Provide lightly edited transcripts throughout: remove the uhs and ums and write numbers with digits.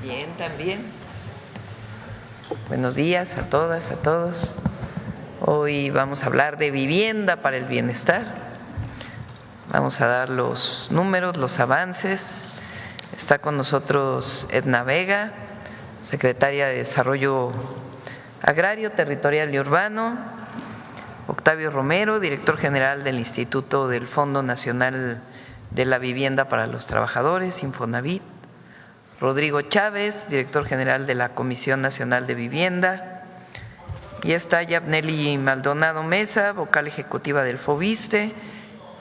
Bien, también. Buenos días a todas, a todos. Hoy vamos a hablar de vivienda para el bienestar. Vamos a dar los números, los avances. Está con nosotros Edna Vega, secretaria de Desarrollo Agrario, Territorial y Urbano. Octavio Romero, director general del Instituto del Fondo Nacional de la Vivienda para los Trabajadores, Infonavit. Rodrigo Chávez, director general de la Comisión Nacional de Vivienda. Y está Yabneli Maldonado Mesa, vocal ejecutiva del FOBISTE,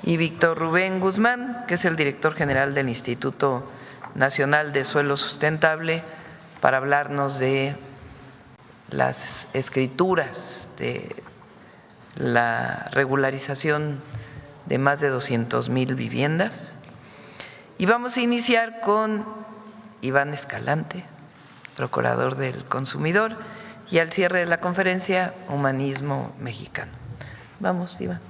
y Víctor Rubén Guzmán, que es el director general del Instituto Nacional de Suelo Sustentable, para hablarnos de las escrituras, de la regularización de más de 200,000 viviendas. Y vamos a iniciar con Iván Escalante, procurador del consumidor, y al cierre de la conferencia, Humanismo Mexicano. Vamos, Iván.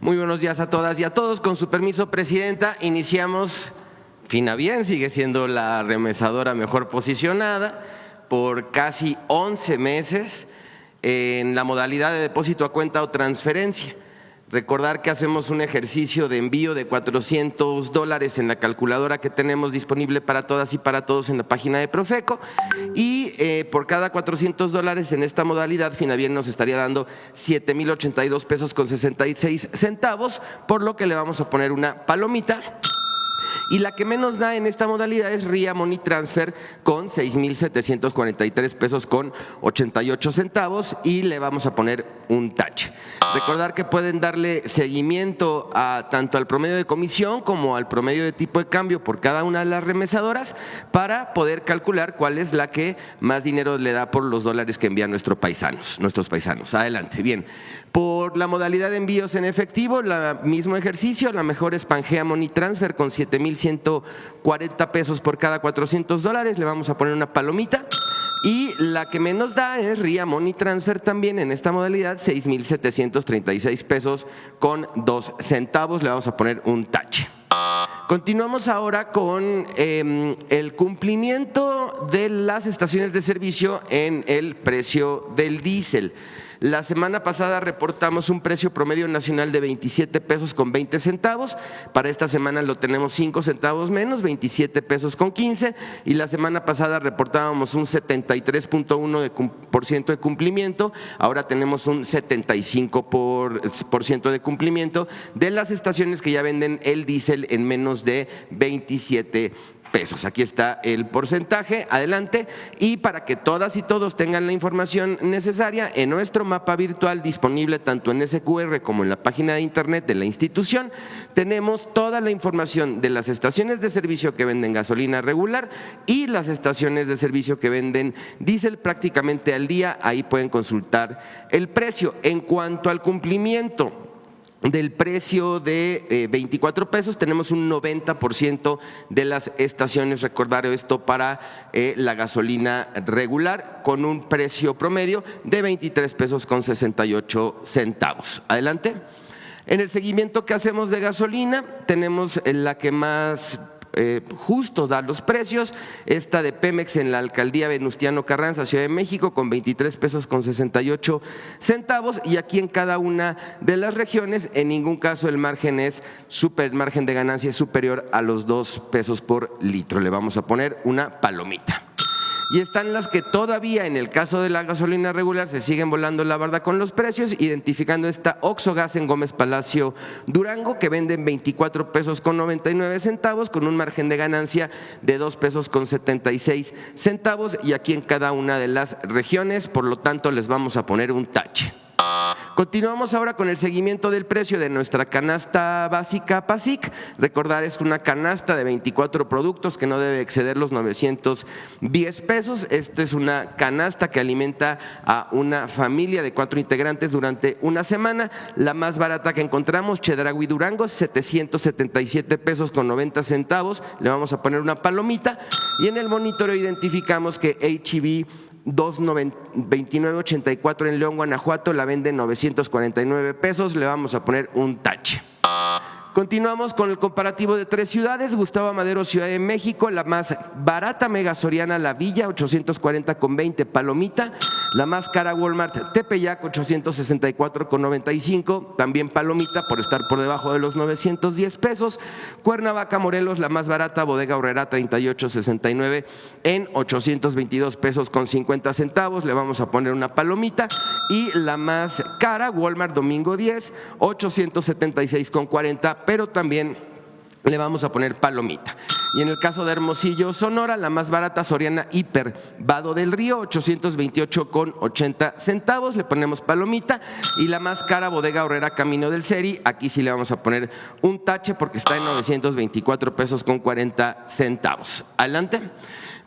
Muy buenos días a todas y a todos. Con su permiso, Presidenta, iniciamos. Finavien sigue siendo la remesadora mejor posicionada por casi 11 meses en la modalidad de depósito a cuenta o transferencia. Recordar que hacemos un ejercicio de envío de $400 en la calculadora que tenemos disponible para todas y para todos en la página de Profeco, y por cada $400 en esta modalidad Finavien nos estaría dando 7,082 pesos con 66 centavos, por lo que le vamos a poner una palomita. Y la que menos da en esta modalidad es RIA Money Transfer con 6,743 pesos con 88 centavos, y le vamos a poner un tache. Recordar que pueden darle seguimiento tanto al promedio de comisión como al promedio de tipo de cambio por cada una de las remesadoras para poder calcular cuál es la que más dinero le da por los dólares que envían nuestros paisanos. Adelante. Bien. Por la modalidad de envíos en efectivo, el mismo ejercicio, la mejor es Pangea Money Transfer con 7,140 pesos por cada $400, le vamos a poner una palomita. Y la que menos da es RIA Money Transfer también en esta modalidad, 6,736 pesos con 2 centavos, le vamos a poner un tache. Continuamos ahora con el cumplimiento de las estaciones de servicio en el precio del diésel. La semana pasada reportamos un precio promedio nacional de 27 pesos con 20 centavos. Para esta semana lo tenemos 5 centavos menos, 27 pesos con 15. Y la semana pasada reportábamos un 73.1% de cumplimiento. Ahora tenemos un 75% de cumplimiento de las estaciones que ya venden el diésel en menos de 27 pesos. Aquí está el porcentaje, adelante. Y para que todas y todos tengan la información necesaria, en nuestro mapa virtual disponible tanto en SQR como en la página de internet de la institución, tenemos toda la información de las estaciones de servicio que venden gasolina regular y las estaciones de servicio que venden diésel prácticamente al día. Ahí pueden consultar el precio. En cuanto al cumplimiento del precio de 24 pesos, tenemos un 90% de las estaciones, recordar esto para la gasolina regular, con un precio promedio de 23 pesos con 68 centavos. Adelante. En el seguimiento que hacemos de gasolina, tenemos la que más justo da los precios, esta de Pemex en la alcaldía Venustiano Carranza, Ciudad de México, con 23 pesos con 68 centavos, y aquí en cada una de las regiones en ningún caso el margen de ganancia es superior a los 2 pesos por litro. Le vamos a poner una palomita. Y están las que todavía, en el caso de la gasolina regular, se siguen volando la barda con los precios, identificando esta Oxogas en Gómez Palacio, Durango, que venden 24 pesos con 99 centavos, con un margen de ganancia de 2 pesos con 76 centavos, y aquí en cada una de las regiones, por lo tanto, les vamos a poner un tache. Continuamos ahora con el seguimiento del precio de nuestra canasta básica PASIC. Recordar, es una canasta de 24 productos que no debe exceder los 910 pesos. Esta es una canasta que alimenta a una familia de 4 integrantes durante una semana. La más barata que encontramos, Chedraui Durango, 777 pesos con 90 centavos. Le vamos a poner una palomita. Y en el monitoreo identificamos que H-E-B 2984 en León, Guanajuato, la venden 949 pesos, le vamos a poner un tache. Continuamos con el comparativo de 3 ciudades. Gustavo Amadero, Ciudad de México, la más barata, Mega Soriana La Villa, 840,20, palomita. La más cara, Walmart Tepeyac, 864,95, también palomita por estar por debajo de los 910 pesos. Cuernavaca, Morelos, la más barata, Bodega Aurrerá, 38,69 en 822 pesos con 50 centavos, le vamos a poner una palomita. Y la más cara, Walmart Domingo 10, 876,40, pero también le vamos a poner palomita. Y en el caso de Hermosillo, Sonora, la más barata, Soriana Hiper Vado del Río, 828,80 centavos, le ponemos palomita. Y la más cara, Bodega Aurrerá Camino del Seri, aquí sí le vamos a poner un tache porque está en 924 pesos con 40 centavos. Adelante.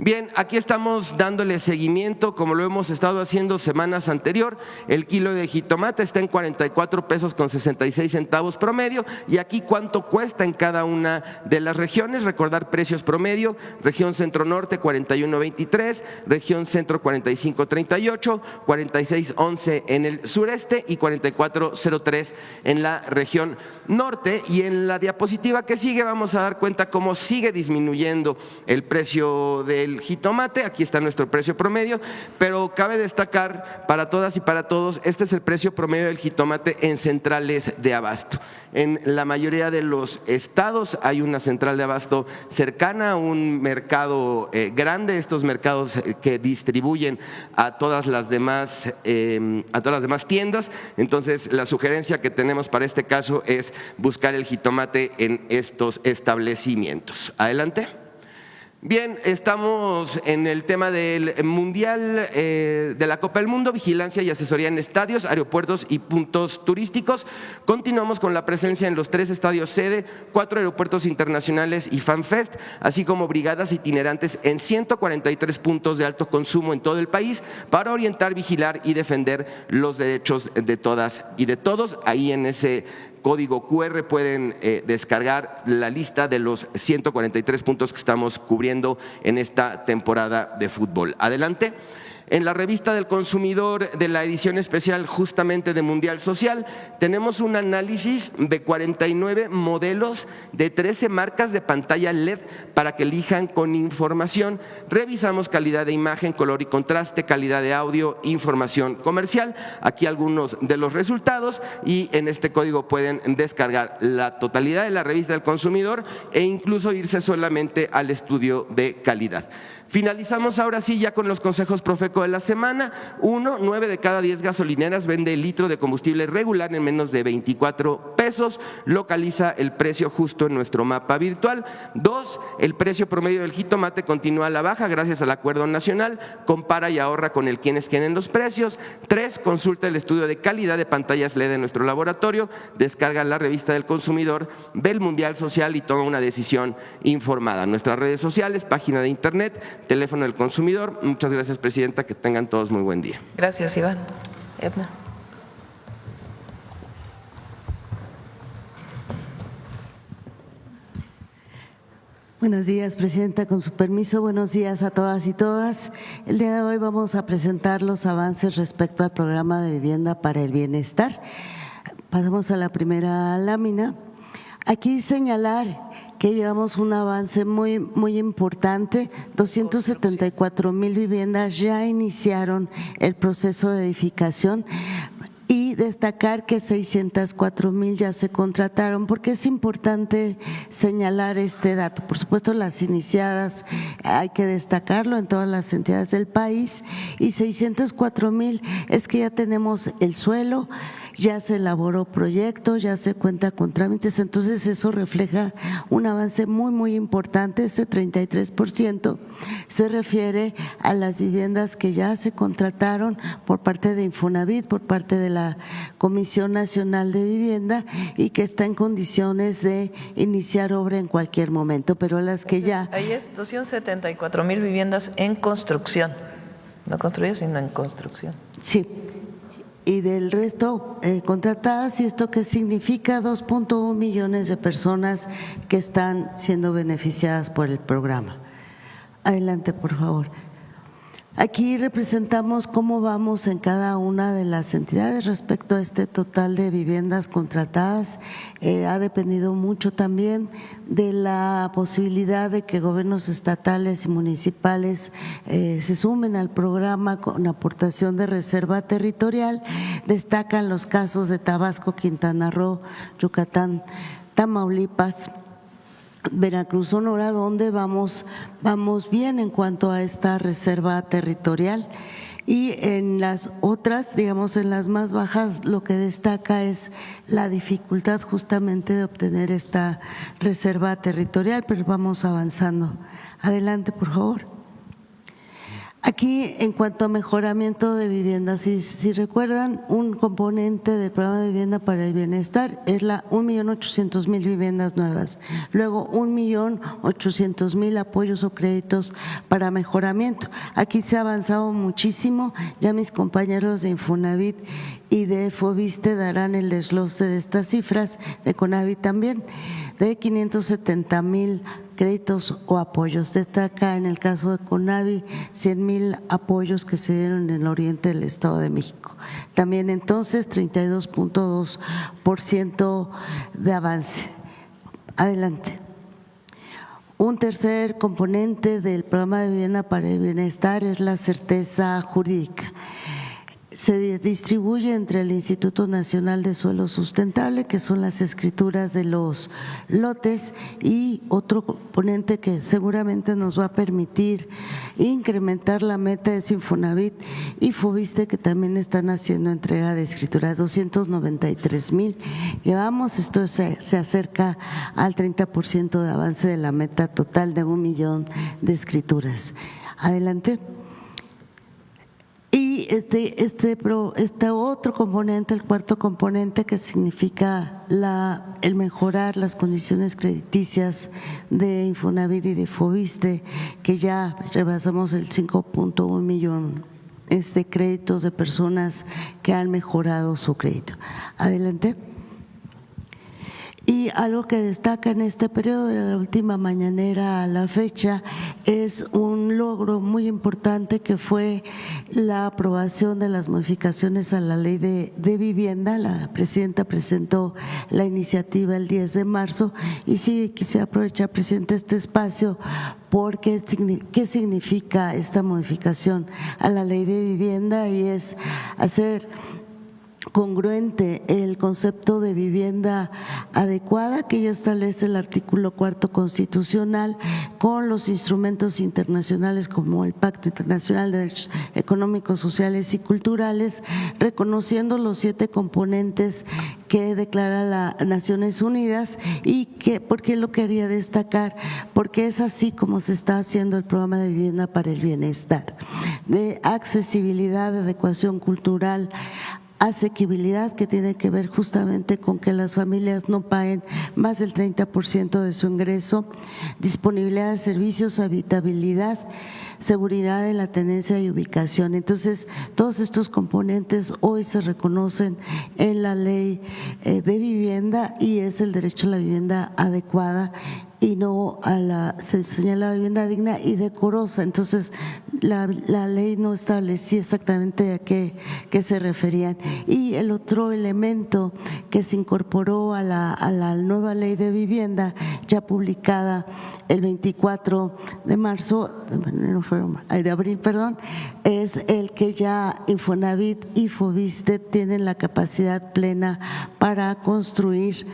Bien, aquí estamos dándole seguimiento, como lo hemos estado haciendo semanas anterior. El kilo de jitomate está en 44 pesos con 66 centavos promedio. Y aquí cuánto cuesta en cada una de las regiones. Recordar precios promedio: región centro-norte 41.23, región centro 45.38, 46.11 en el sureste y 44.03 en la región norte. Y en la diapositiva que sigue vamos a dar cuenta cómo sigue disminuyendo el precio del jitomate. Aquí está nuestro precio promedio, pero cabe destacar para todas y para todos, este es el precio promedio del jitomate en centrales de abasto. En la mayoría de los estados hay una central de abasto cercana a un mercado grande, estos mercados que distribuyen a todas las demás tiendas. Entonces, la sugerencia que tenemos para este caso es buscar el jitomate en estos establecimientos. Adelante. Bien, estamos en el tema del Mundial de la Copa del Mundo, vigilancia y asesoría en estadios, aeropuertos y puntos turísticos. Continuamos con la presencia en los 3 estadios sede, 4 aeropuertos internacionales y FanFest, así como brigadas itinerantes en 143 puntos de alto consumo en todo el país para orientar, vigilar y defender los derechos de todas y de todos. Ahí en ese código QR pueden descargar la lista de los 143 puntos que estamos cubriendo en esta temporada de fútbol. Adelante. En la revista del consumidor de la edición especial justamente de Mundial Social, tenemos un análisis de 49 modelos de 13 marcas de pantalla LED para que elijan con información. Revisamos calidad de imagen, color y contraste, calidad de audio, información comercial. Aquí algunos de los resultados, y en este código pueden descargar la totalidad de la revista del consumidor e incluso irse solamente al estudio de calidad. Finalizamos ahora sí ya con los consejos Profeco de la semana. 1, 9 de cada 10 gasolineras vende el litro de combustible regular en menos de 24 pesos. Localiza el precio justo en nuestro mapa virtual. 2, el precio promedio del jitomate continúa a la baja gracias al acuerdo nacional. Compara y ahorra con el quién es quién en los precios. 3, consulta el estudio de calidad de pantallas LED de nuestro laboratorio. Descarga la revista del consumidor, ve el Mundial Social y toma una decisión informada. Nuestras redes sociales, página de internet, teléfono del consumidor. Muchas gracias, presidenta, que tengan todos muy buen día. Gracias, Iván. Edna. Buenos días, presidenta, con su permiso, buenos días a todas y todas. El día de hoy vamos a presentar los avances respecto al programa de vivienda para el bienestar. Pasamos a la primera lámina. Aquí señalar que llevamos un avance muy importante. 274,000 viviendas ya iniciaron el proceso de edificación, y destacar que 604,000 ya se contrataron, porque es importante señalar este dato. Por supuesto, las iniciadas hay que destacarlo en todas las entidades del país, y 604,000 es que ya tenemos el suelo, ya se elaboró proyecto, ya se cuenta con trámites. Entonces eso refleja un avance muy importante. Ese 33% se refiere a las viviendas que ya se contrataron por parte de Infonavit, por parte de la Comisión Nacional de Vivienda, y que está en condiciones de iniciar obra en cualquier momento, pero las que ya… Ahí es 274,000 viviendas en construcción, no construidas, sino en construcción. Sí. Y del resto contratadas. ¿Y esto qué significa? 2.1 millones de personas que están siendo beneficiadas por el programa. Adelante, por favor. Aquí representamos cómo vamos en cada una de las entidades respecto a este total de viviendas contratadas. Ha dependido mucho también de la posibilidad de que gobiernos estatales y municipales se sumen al programa con aportación de reserva territorial. Destacan los casos de Tabasco, Quintana Roo, Yucatán, Tamaulipas, Veracruz, Sonora, donde vamos bien en cuanto a esta reserva territorial. Y en las otras, digamos en las más bajas, lo que destaca es la dificultad justamente de obtener esta reserva territorial, pero vamos avanzando. Adelante, por favor. Aquí, en cuanto a mejoramiento de vivienda, si recuerdan, un componente del programa de vivienda para el bienestar es la 1.800.000 viviendas nuevas, luego 1.800.000 apoyos o créditos para mejoramiento. Aquí se ha avanzado muchísimo, ya mis compañeros de Infonavit y de Foviste darán el desglose de estas cifras, de Conavit también, de 570.000 créditos o apoyos. Destaca en el caso de Conavit 100.000 apoyos que se dieron en el oriente del Estado de México. También entonces 32.2% de avance. Adelante. Un tercer componente del programa de vivienda para el bienestar es la certeza jurídica. Se distribuye entre el Instituto Nacional de Suelo Sustentable, que son las escrituras de los lotes, y otro componente que seguramente nos va a permitir incrementar la meta de Infonavit y Foviste, que también están haciendo entrega de escrituras, 293.000. Llevamos, esto se acerca al 30% de avance de la meta total de 1 millón de escrituras. Adelante. Y este otro componente, el cuarto componente, que significa el mejorar las condiciones crediticias de Infonavit y de Foviste, que ya rebasamos el 5.1 millón créditos de personas que han mejorado su crédito. Adelante. Y algo que destaca en este periodo de la última mañanera a la fecha es un logro muy importante que fue la aprobación de las modificaciones a la ley de vivienda. La presidenta presentó la iniciativa el 10 de marzo y sí quisiera aprovechar, presidente, este espacio porque ¿qué significa esta modificación a la ley de vivienda? Y es hacer congruente el concepto de vivienda adecuada que ya establece el artículo 4 constitucional con los instrumentos internacionales como el Pacto Internacional de Derechos Económicos, Sociales y Culturales, reconociendo los 7 componentes que declara las Naciones Unidas. Y ¿por qué lo quería destacar? Porque es así como se está haciendo el programa de vivienda para el bienestar, de accesibilidad, de adecuación cultural, asequibilidad, que tiene que ver justamente con que las familias no paguen más del 30% de su ingreso, disponibilidad de servicios, habitabilidad, seguridad de la tenencia y ubicación. Entonces, todos estos componentes hoy se reconocen en la ley de vivienda y es el derecho a la vivienda adecuada y no se señala vivienda digna y decorosa. Entonces, la ley no establecía exactamente a qué se referían. Y el otro elemento que se incorporó a la nueva ley de vivienda, ya publicada el 24 de abril, es el que ya Infonavit y Foviste tienen la capacidad plena para construir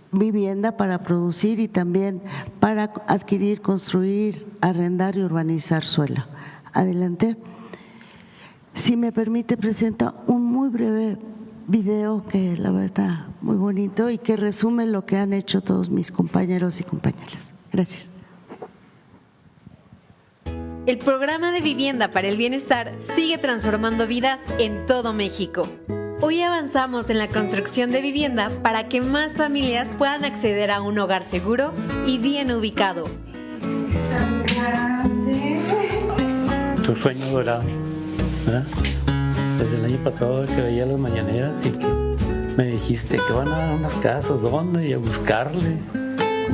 vivienda, para producir y también para adquirir, construir, arrendar y urbanizar suelo. Adelante. Si me permite, presenta un muy breve video que la verdad está muy bonito y que resume lo que han hecho todos mis compañeros y compañeras. Gracias. El programa de vivienda para el bienestar sigue transformando vidas en todo México. Hoy avanzamos en la construcción de vivienda para que más familias puedan acceder a un hogar seguro y bien ubicado. Tu sueño dorado, ¿verdad? Desde el año pasado que veía las mañaneras y que me dijiste que van a dar unas casas, ¿dónde? Y a buscarle.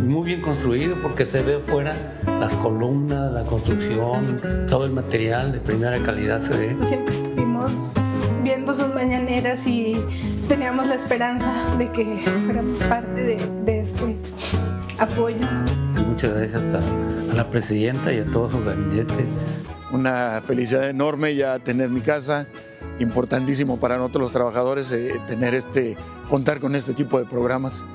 Muy bien construido porque se ve afuera las columnas, la construcción, todo el material de primera calidad se ve. Siempre estuvimos viendo sus mañaneras y teníamos la esperanza de que fuéramos parte de este apoyo. Y muchas gracias a la presidenta y a todo su gabinete. Una felicidad enorme ya tener mi casa, importantísimo para nosotros los trabajadores contar con este tipo de programas.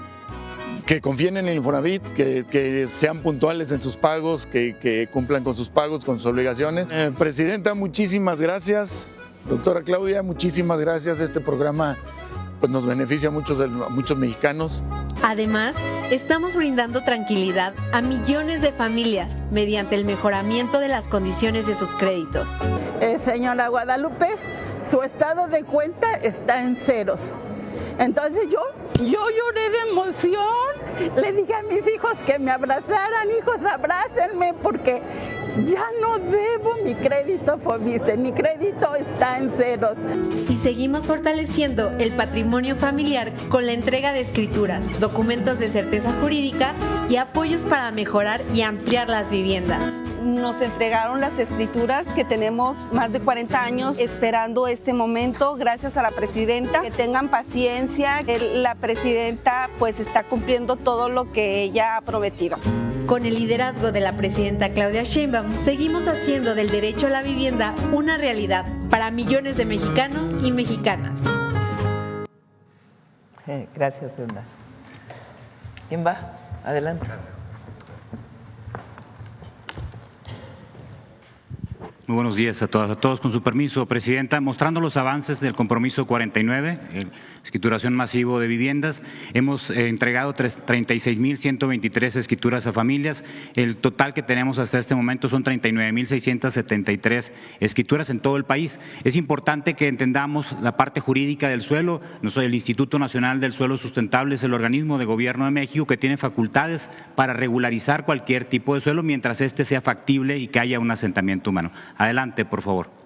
Que confíen en el Infonavit, que sean puntuales en sus pagos, que cumplan con sus pagos, con sus obligaciones. Presidenta, muchísimas gracias. Doctora Claudia, muchísimas gracias. Este programa pues, nos beneficia a muchos mexicanos. Además, estamos brindando tranquilidad a millones de familias mediante el mejoramiento de las condiciones de sus créditos. Señora Guadalupe, su estado de cuenta está en ceros. Entonces yo lloré de emoción, le dije a mis hijos que me abrazaran, hijos, abrácenme porque ya no debo mi crédito Foviste, mi crédito está en ceros. Y seguimos fortaleciendo el patrimonio familiar con la entrega de escrituras, documentos de certeza jurídica y apoyos para mejorar y ampliar las viviendas. Nos entregaron las escrituras que tenemos más de 40 años esperando este momento, gracias a la presidenta. Que tengan paciencia, la presidenta pues está cumpliendo todo lo que ella ha prometido. Con el liderazgo de la presidenta Claudia Sheinbaum, seguimos haciendo del derecho a la vivienda una realidad para millones de mexicanos y mexicanas. Gracias, Brenda. ¿Quién va? Adelante. Gracias. Muy buenos días a todos. Con su permiso, Presidenta, mostrando los avances del compromiso 49, escrituración masivo de viviendas, hemos entregado 36.123 escrituras a familias. El total que tenemos hasta este momento son 39.673 escrituras en todo el país. Es importante que entendamos la parte jurídica del suelo. El Instituto Nacional del Suelo Sustentable es el organismo de gobierno de México que tiene facultades para regularizar cualquier tipo de suelo mientras este sea factible y que haya un asentamiento humano. Adelante, por favor.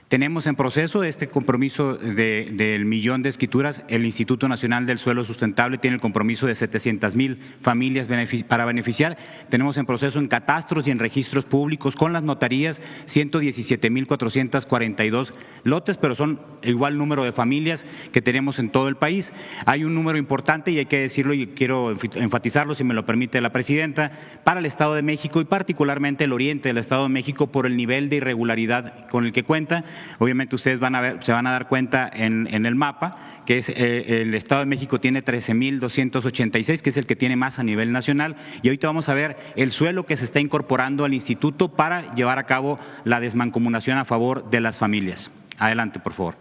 Tenemos en proceso este compromiso del millón de escrituras. El Instituto Nacional del Suelo Sustentable tiene el compromiso de 700,000 familias para beneficiar. Tenemos en proceso en catastros y en registros públicos con las notarías 117,442 lotes, pero son igual número de familias que tenemos en todo el país. Hay un número importante y hay que decirlo y quiero enfatizarlo, si me lo permite la presidenta, para el Estado de México y particularmente el oriente del Estado de México por el nivel de irregularidad con el que cuenta. Obviamente ustedes se van a dar cuenta en el mapa que es el Estado de México tiene 13.286, que es el que tiene más a nivel nacional, y ahorita vamos a ver el suelo que se está incorporando al instituto para llevar a cabo la desmancomunación a favor de las familias. Adelante, por favor.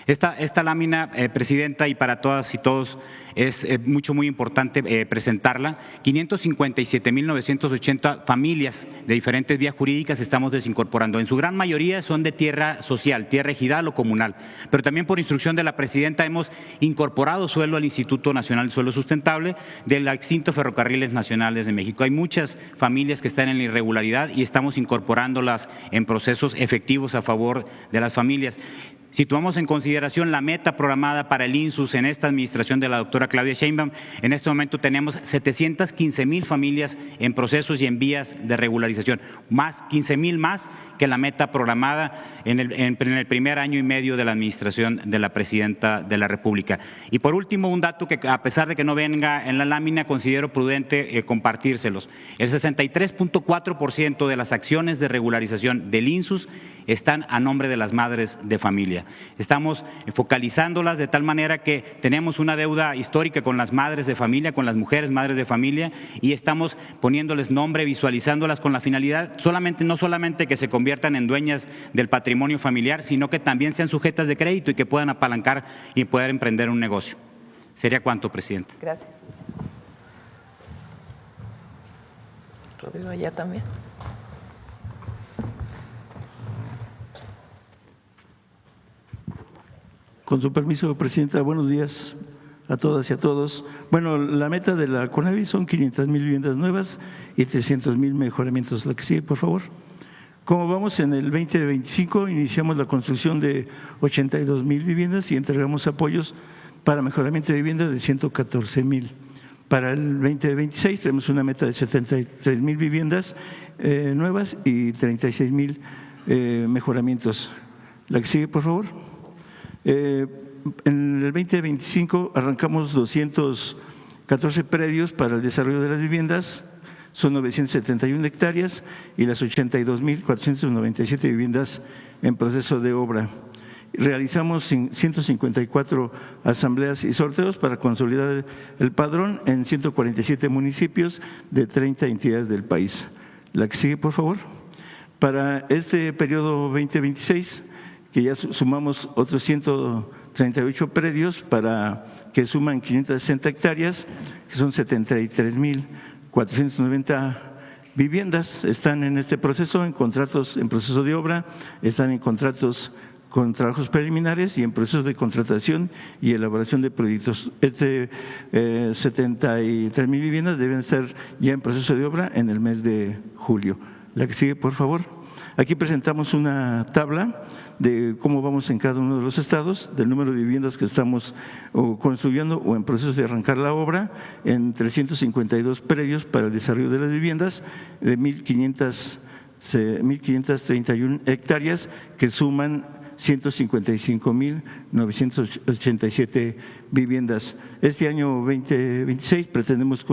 Esta lámina, Presidenta, y para todas y todos, es muy importante presentarla. 557.980 familias de diferentes vías jurídicas estamos desincorporando. En su gran mayoría son de tierra social, tierra ejidal o comunal. Pero también por instrucción de la Presidenta hemos incorporado suelo al Instituto Nacional del Suelo Sustentable del extinto Ferrocarriles Nacionales de México. Hay muchas familias que están en la irregularidad y estamos incorporándolas en procesos efectivos a favor de las familias. Si tomamos en consideración la meta programada para el INSUS en esta administración de la doctora Claudia Sheinbaum, en este momento tenemos 715,000 familias en procesos y en vías de regularización, más 15,000 más que la meta programada en el primer año y medio de la administración de la Presidenta de la República. Y por último, un dato que a pesar de que no venga en la lámina, considero prudente compartírselos. El 63.4% de las acciones de regularización del INSUS están a nombre de las madres de familia. Estamos focalizándolas de tal manera que tenemos una deuda histórica con las madres de familia, con las mujeres madres de familia, y estamos poniéndoles nombre, visualizándolas con la finalidad no solamente que se conviertan en dueñas del patrimonio familiar, sino que también sean sujetas de crédito y que puedan apalancar y poder emprender un negocio. ¿Sería cuánto, Presidente? Gracias. Rodrigo, ya también. Con su permiso, Presidenta, buenos días a todas y a todos. Bueno, la meta de la CONAVI son 500,000 viviendas nuevas y 300,000 mejoramientos. La que sigue, por favor. Como vamos en el 2025, iniciamos la construcción de 82,000 viviendas y entregamos apoyos para mejoramiento de viviendas de 114,000. Para el 2026 tenemos una meta de 73,000 viviendas nuevas y 36,000 mejoramientos. La que sigue, por favor. En el 2025 arrancamos 214 predios para el desarrollo de las viviendas, son 971 hectáreas y las 82,497 viviendas en proceso de obra. Realizamos 154 asambleas y sorteos para consolidar el padrón en 147 municipios de 30 entidades del país. La que sigue, por favor. Para este periodo 2026, que ya sumamos otros 138 predios para que suman 560 hectáreas, que son 73,490 viviendas, están en este proceso, en contratos en proceso de obra, están en contratos con trabajos preliminares y en procesos de contratación y elaboración de proyectos. 73,000 viviendas deben estar ya en proceso de obra en el mes de julio. La que sigue, por favor. Aquí presentamos una tabla de cómo vamos en cada uno de los estados, del número de viviendas que estamos construyendo o en proceso de arrancar la obra, en 352 predios para el desarrollo de las viviendas de 1,531 hectáreas que suman 155,987 viviendas. Este año 2026 pretendemos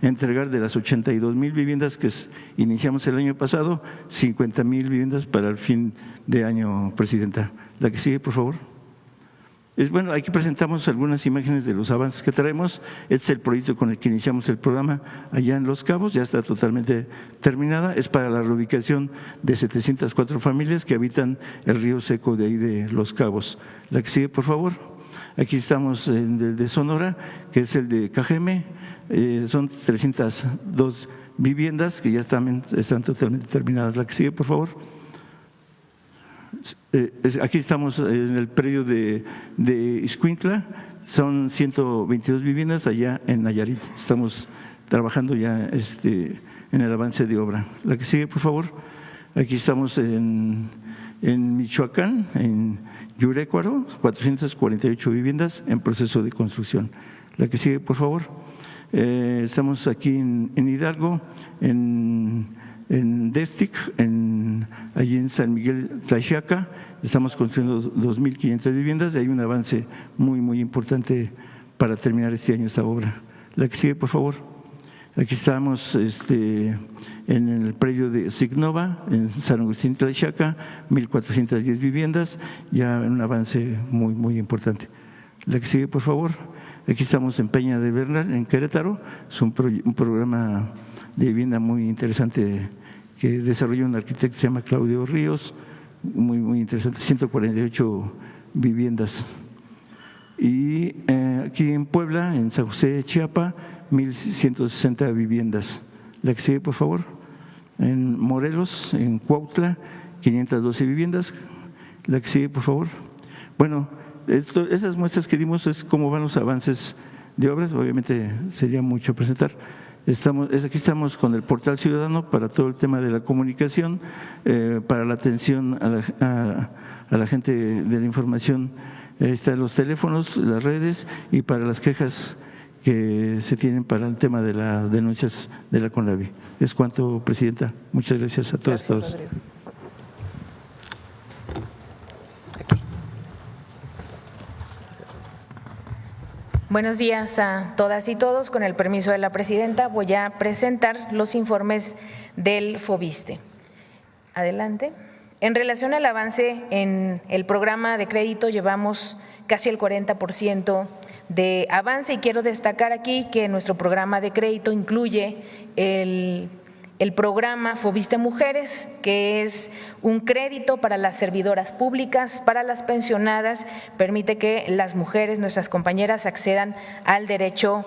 entregar de las 82,000 viviendas que iniciamos el año pasado, 50,000 viviendas para el fin de año, Presidenta. La que sigue, por favor. Bueno, aquí presentamos algunas imágenes de los avances que traemos. Este es el proyecto con el que iniciamos el programa allá en Los Cabos, ya está totalmente terminada. Es para la reubicación de 704 familias que habitan el río seco de ahí de Los Cabos. La que sigue, por favor. Aquí estamos en el de Sonora, que es el de Cajeme. Son 302 viviendas que ya están totalmente terminadas. La que sigue, por favor. Aquí estamos en el predio de Ixcuintla, son 122 viviendas allá en Nayarit. Estamos trabajando ya en el avance de obra. La que sigue, por favor. Aquí estamos en Michoacán, en Yurecuaro, 448 viviendas en proceso de construcción. La que sigue, por favor. Estamos aquí en Hidalgo, en Destic, allí en San Miguel Tlaxiaca, estamos construyendo 2,500 viviendas y hay un avance muy, muy importante para terminar este año esta obra. La que sigue, por favor. Aquí estamos en el predio de Signova, en San Agustín Tlaxiaca, 1,410 viviendas, ya un avance muy, muy importante. La que sigue, por favor. Aquí estamos en Peña de Bernal, en Querétaro, es un programa de vivienda muy interesante que desarrolló un arquitecto que se llama Claudio Ríos, muy, muy interesante, 148 viviendas. Y aquí en Puebla, en San José, Chiapa, 1,160 viviendas. La que sigue, por favor. En Morelos, en Cuautla, 512 viviendas. La que sigue, por favor. Bueno, esas muestras que dimos es cómo van los avances de obras, obviamente sería mucho presentar. Aquí estamos con el portal ciudadano para todo el tema de la comunicación, para la atención a la gente de la información. Están los teléfonos, las redes y para las quejas que se tienen para el tema de las denuncias de la CONAVI. Es cuanto, Presidenta. Muchas gracias a todos. Gracias, Rodrigo. Buenos días a todas y todos. Con el permiso de la presidenta, voy a presentar los informes del FOBISTE. Adelante. En relación al avance en el programa de crédito, llevamos casi el 40% de avance y quiero destacar aquí que nuestro programa de crédito incluye el programa FOBISTE Mujeres, que es un crédito para las servidoras públicas, para las pensionadas, permite que las mujeres, nuestras compañeras, accedan al derecho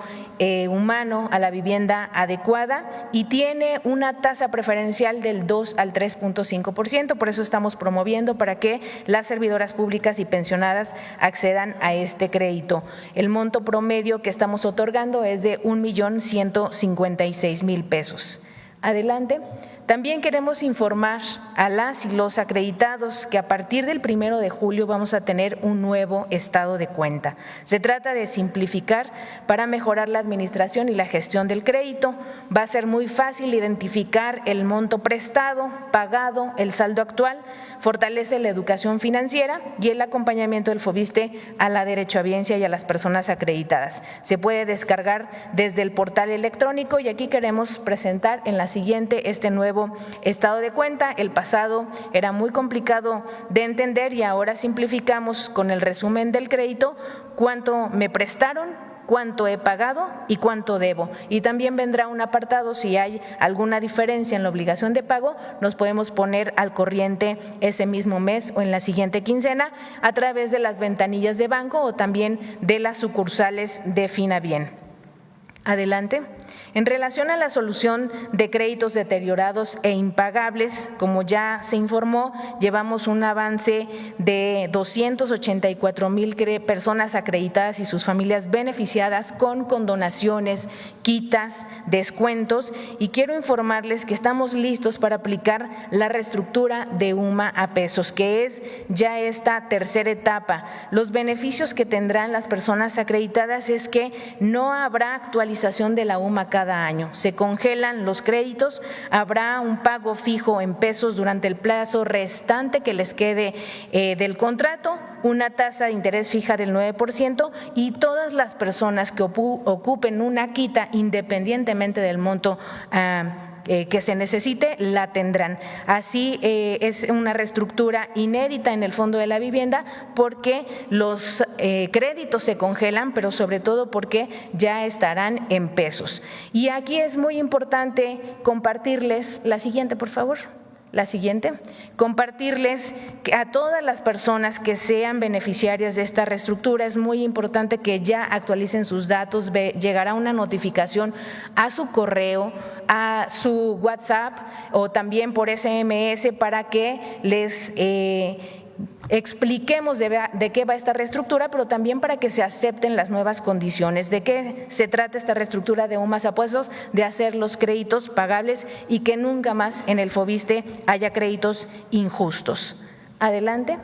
humano, a la vivienda adecuada y tiene una tasa preferencial del 2 al 3.5%, por eso estamos promoviendo para que las servidoras públicas y pensionadas accedan a este crédito. El monto promedio que estamos otorgando es de 1,156,000 pesos. Adelante. También queremos informar a las y los acreditados que a partir del 1 de julio vamos a tener un nuevo estado de cuenta. Se trata de simplificar para mejorar la administración y la gestión del crédito. Va a ser muy fácil identificar el monto prestado, pagado, el saldo actual, fortalece la educación financiera y el acompañamiento del FOBISTE a la derechohabiencia y a las personas acreditadas. Se puede descargar desde el portal electrónico y aquí queremos presentar en la siguiente este nuevo estado de cuenta. El pasado era muy complicado de entender y ahora simplificamos con el resumen del crédito cuánto me prestaron, cuánto he pagado y cuánto debo. Y también vendrá un apartado si hay alguna diferencia en la obligación de pago, nos podemos poner al corriente ese mismo mes o en la siguiente quincena a través de las ventanillas de banco o también de las sucursales de Finabien. Adelante. En relación a la solución de créditos deteriorados e impagables, como ya se informó, llevamos un avance de 284,000 personas acreditadas y sus familias beneficiadas con condonaciones, quitas, descuentos, y quiero informarles que estamos listos para aplicar la reestructura de UMA a pesos, que es ya esta tercera etapa. Los beneficios que tendrán las personas acreditadas es que no habrá actualización de la UMA cada año. Se congelan los créditos, habrá un pago fijo en pesos durante el plazo restante que les quede del contrato, una tasa de interés fija del 9% y todas las personas que ocupen una quita independientemente del monto que se necesite, la tendrán. Así es una reestructura inédita en el Fondo de la Vivienda porque los créditos se congelan, pero sobre todo porque ya estarán en pesos. Y aquí es muy importante compartirles, la siguiente, por favor. La siguiente, compartirles que a todas las personas que sean beneficiarias de esta reestructura es muy importante que ya actualicen sus datos. Llegará una notificación a su correo, a su WhatsApp o también por SMS para que les expliquemos de qué va esta reestructura, pero también para que se acepten las nuevas condiciones. ¿De qué se trata esta reestructura de UMAS a pesos? De hacer los créditos pagables y que nunca más en el FOBISTE haya créditos injustos. Adelante.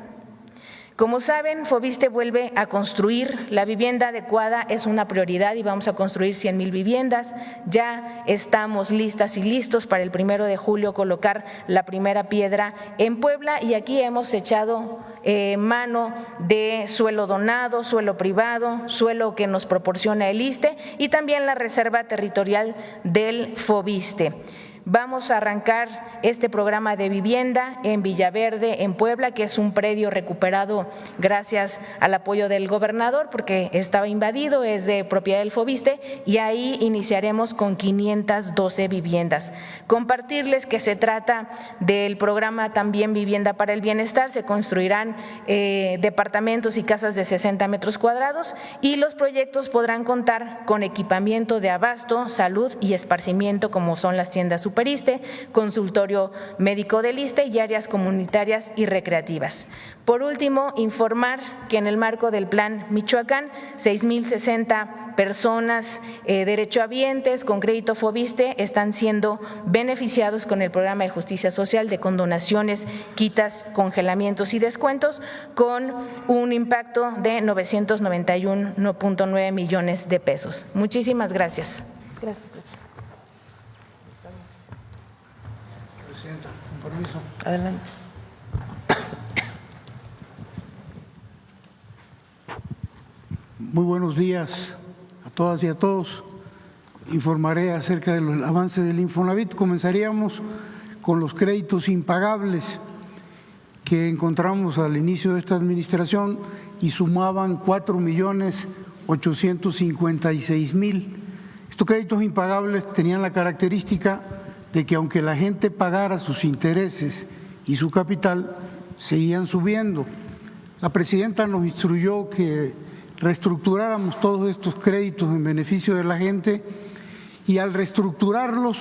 Como saben, FOBISTE vuelve a construir. La vivienda adecuada es una prioridad y vamos a construir 100,000 viviendas. Ya estamos listas y listos para el 1 de julio colocar la primera piedra en Puebla y aquí hemos echado mano de suelo donado, suelo privado, suelo que nos proporciona el ISSSTE y también la reserva territorial del FOBISTE. Vamos a arrancar este programa de vivienda en Villaverde, en Puebla, que es un predio recuperado gracias al apoyo del gobernador porque estaba invadido, es de propiedad del FOBISTE y ahí iniciaremos con 512 viviendas. Compartirles que se trata del programa también Vivienda para el Bienestar, se construirán departamentos y casas de 60 metros cuadrados y los proyectos podrán contar con equipamiento de abasto, salud y esparcimiento como son las tiendas supermercados, consultorio médico del ISSSTE y áreas comunitarias y recreativas. Por último, informar que en el marco del Plan Michoacán, 6,060 personas derechohabientes con crédito FOBISTE están siendo beneficiados con el programa de justicia social de condonaciones, quitas, congelamientos y descuentos con un impacto de 991.9 millones de pesos. Muchísimas gracias. Gracias. Permiso. Adelante. Muy buenos días a todas y a todos. Informaré acerca del avance del Infonavit. Comenzaríamos con los créditos impagables que encontramos al inicio de esta administración y sumaban 4,856,000. Estos créditos impagables tenían la característica de que aunque la gente pagara sus intereses y su capital, seguían subiendo. La presidenta nos instruyó que reestructuráramos todos estos créditos en beneficio de la gente y al reestructurarlos,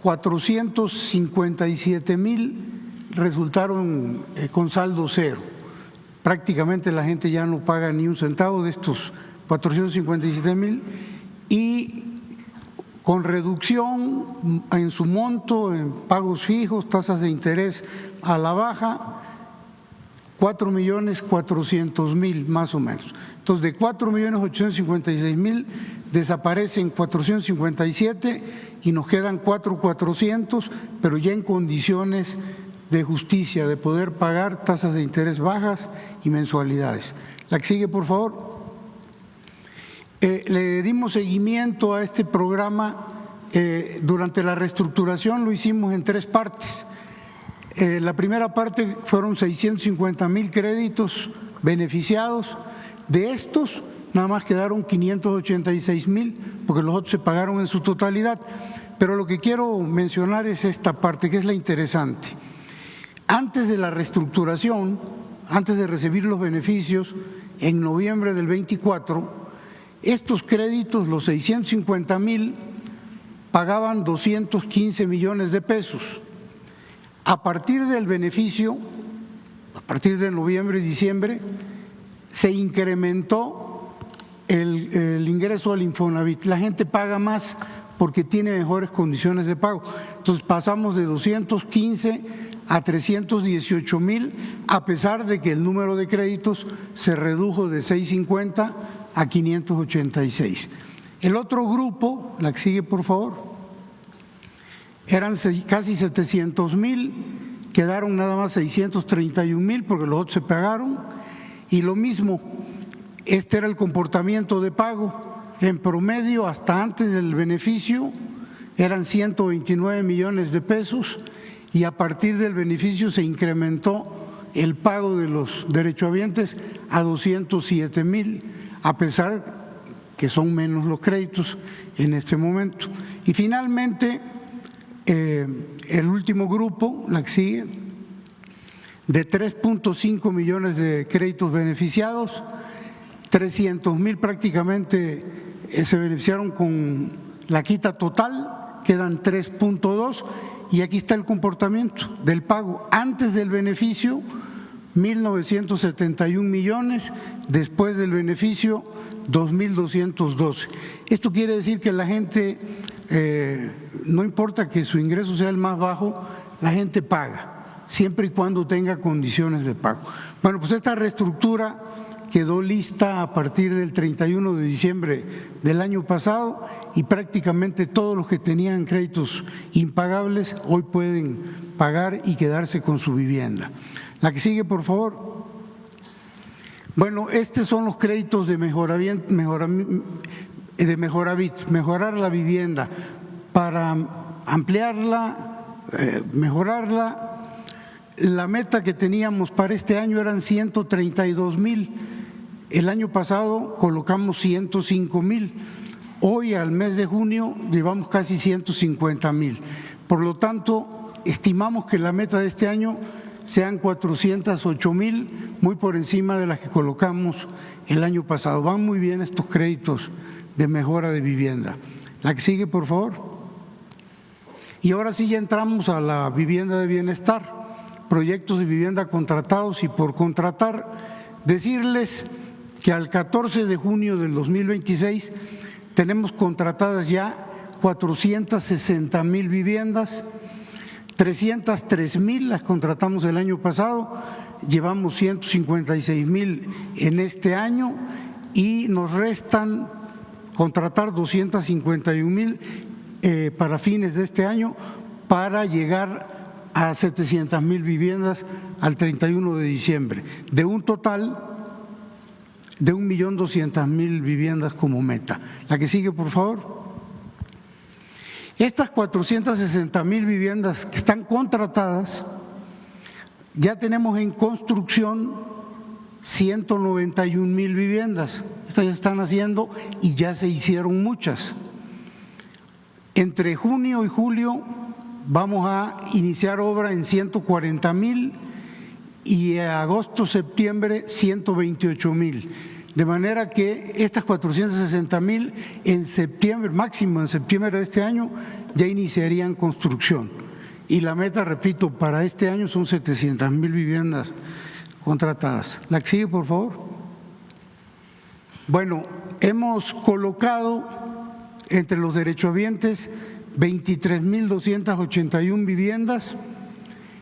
457,000 resultaron con saldo cero. Prácticamente la gente ya no paga ni un centavo de estos 457,000 y con reducción en su monto, en pagos fijos, tasas de interés a la baja, 4.400.000 más o menos. Entonces, de 4.856.000 desaparecen 457 y nos quedan 4.400, pero ya en condiciones de justicia, de poder pagar tasas de interés bajas y mensualidades. La que sigue, por favor. Le dimos seguimiento a este programa durante la reestructuración, lo hicimos en 3 partes. La primera parte fueron 650.000 créditos beneficiados. De estos, nada más quedaron 586.000, porque los otros se pagaron en su totalidad. Pero lo que quiero mencionar es esta parte, que es la interesante. Antes de la reestructuración, antes de recibir los beneficios, en noviembre del 24, estos créditos, los 650.000, pagaban 215 millones de pesos. A partir del beneficio, a partir de noviembre y diciembre, se incrementó el ingreso al Infonavit. La gente paga más porque tiene mejores condiciones de pago. Entonces pasamos de 215 a 318.000, a pesar de que el número de créditos se redujo de 650 a 586. El otro grupo, la que sigue por favor, eran casi 700.000, quedaron nada más 631.000 porque los otros se pagaron, y lo mismo, este era el comportamiento de pago. En promedio, hasta antes del beneficio, eran 129 millones de pesos, y a partir del beneficio se incrementó el pago de los derechohabientes a 207.000, a pesar que son menos los créditos en este momento. Y finalmente, el último grupo, la que sigue, de 3.5 millones de créditos beneficiados, 300.000 prácticamente se beneficiaron con la quita total, quedan 3.2, y aquí está el comportamiento del pago. Antes del beneficio, 1.971 millones, después del beneficio, 2.212. Esto quiere decir que la gente, no importa que su ingreso sea el más bajo, la gente paga, siempre y cuando tenga condiciones de pago. Bueno, pues esta reestructura quedó lista a partir del 31 de diciembre del año pasado, y prácticamente todos los que tenían créditos impagables hoy pueden pagar y quedarse con su vivienda. La que sigue, por favor. Bueno, estos son los créditos de Mejoravit, mejorar la vivienda, para ampliarla, mejorarla. La meta que teníamos para este año eran 132.000. El año pasado colocamos 105.000. Hoy, al mes de junio, llevamos casi 150.000. Por lo tanto, estimamos que la meta de este año sean 408.000, muy por encima de las que colocamos el año pasado. Van muy bien estos créditos de mejora de vivienda. La que sigue, por favor. Y ahora sí ya entramos a la vivienda de bienestar, proyectos de vivienda contratados y por contratar. Decirles que al 14 de junio del 2026 tenemos contratadas ya 460.000 viviendas, 303.000 las contratamos el año pasado, llevamos 156.000 en este año y nos restan contratar 251.000 para fines de este año, para llegar a 700.000 viviendas al 31 de diciembre, de un total de 1.200.000 viviendas como meta. La que sigue, por favor. Estas 460.000 viviendas que están contratadas, ya tenemos en construcción 191.000 viviendas. Estas ya están haciendo y ya se hicieron muchas. Entre junio y julio vamos a iniciar obra en 140.000 y agosto, septiembre 128.000. De manera que estas 460.000 en septiembre, máximo en septiembre de este año, ya iniciarían construcción. Y la meta, repito, para este año son 700.000 viviendas contratadas. La que sigue, por favor. Bueno, hemos colocado entre los derechohabientes 23.281 viviendas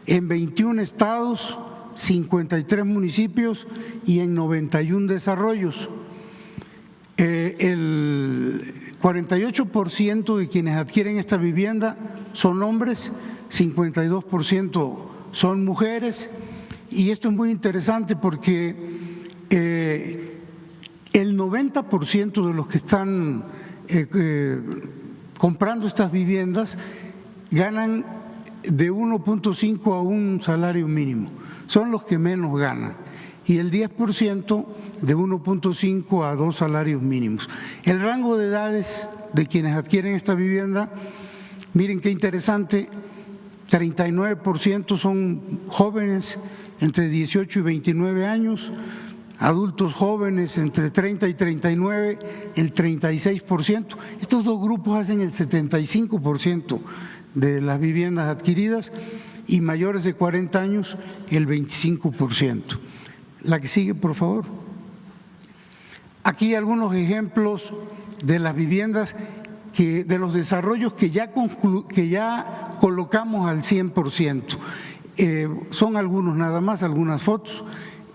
en 21 estados, 53 municipios y en 91 desarrollos. El 48% de quienes adquieren esta vivienda son hombres, 52% son mujeres, y esto es muy interesante porque el 90% de los que están comprando estas viviendas ganan de 1.5 a un salario mínimo, son los que menos ganan, y el 10% de 1.5 a 2 salarios mínimos. El rango de edades de quienes adquieren esta vivienda, miren qué interesante, 39% son jóvenes entre 18 y 29 años, adultos jóvenes entre 30 y 39, el 36%. Estos dos grupos hacen el 75% de las viviendas adquiridas y mayores de 40 años el 25%. La que sigue, por favor. Aquí algunos ejemplos de las viviendas, de los desarrollos que ya colocamos al 100%. Son algunos nada más, algunas fotos.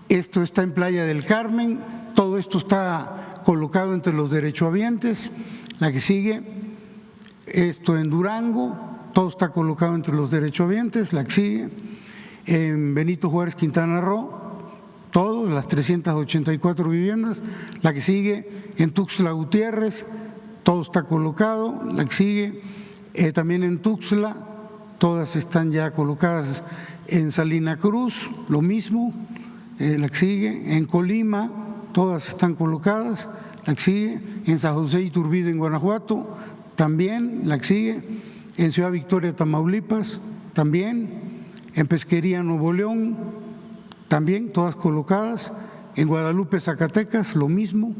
Esto está en Playa del Carmen, todo esto está colocado entre los derechohabientes. La que sigue, esto en Durango, todo está colocado entre los derechohabientes. La que sigue, en Benito Juárez, Quintana Roo, todas las 384 viviendas. La que sigue, en Tuxtla Gutiérrez, todo está colocado. La que sigue, también en Tuxtla, todas están ya colocadas. En Salina Cruz, lo mismo. La que sigue, en Colima, todas están colocadas. La que sigue, en San José Iturbide, en Guanajuato, también. La que sigue, en Ciudad Victoria, Tamaulipas, también. En Pesquería, Nuevo León, también, todas colocadas. En Guadalupe, Zacatecas, lo mismo.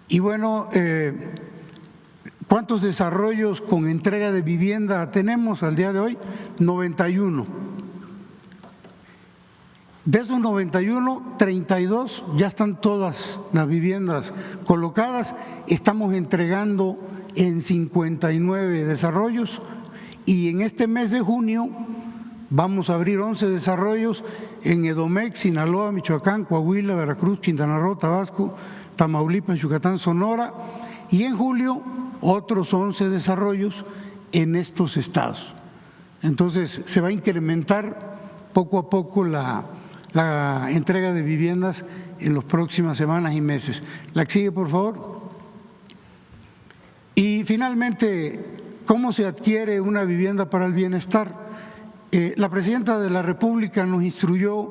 Y bueno, ¿cuántos desarrollos con entrega de vivienda tenemos al día de hoy? 91. De esos 91, 32 ya están todas las viviendas colocadas. Estamos entregando en 59 desarrollos y en este mes de junio vamos a abrir 11 desarrollos en Edomex, Sinaloa, Michoacán, Coahuila, Veracruz, Quintana Roo, Tabasco, Tamaulipas, Yucatán, Sonora, y en julio otros 11 desarrollos en estos estados. Entonces se va a incrementar poco a poco la entrega de viviendas en las próximas semanas y meses. La que sigue, por favor. Y finalmente, ¿cómo se adquiere una vivienda para el bienestar? La presidenta de la República nos instruyó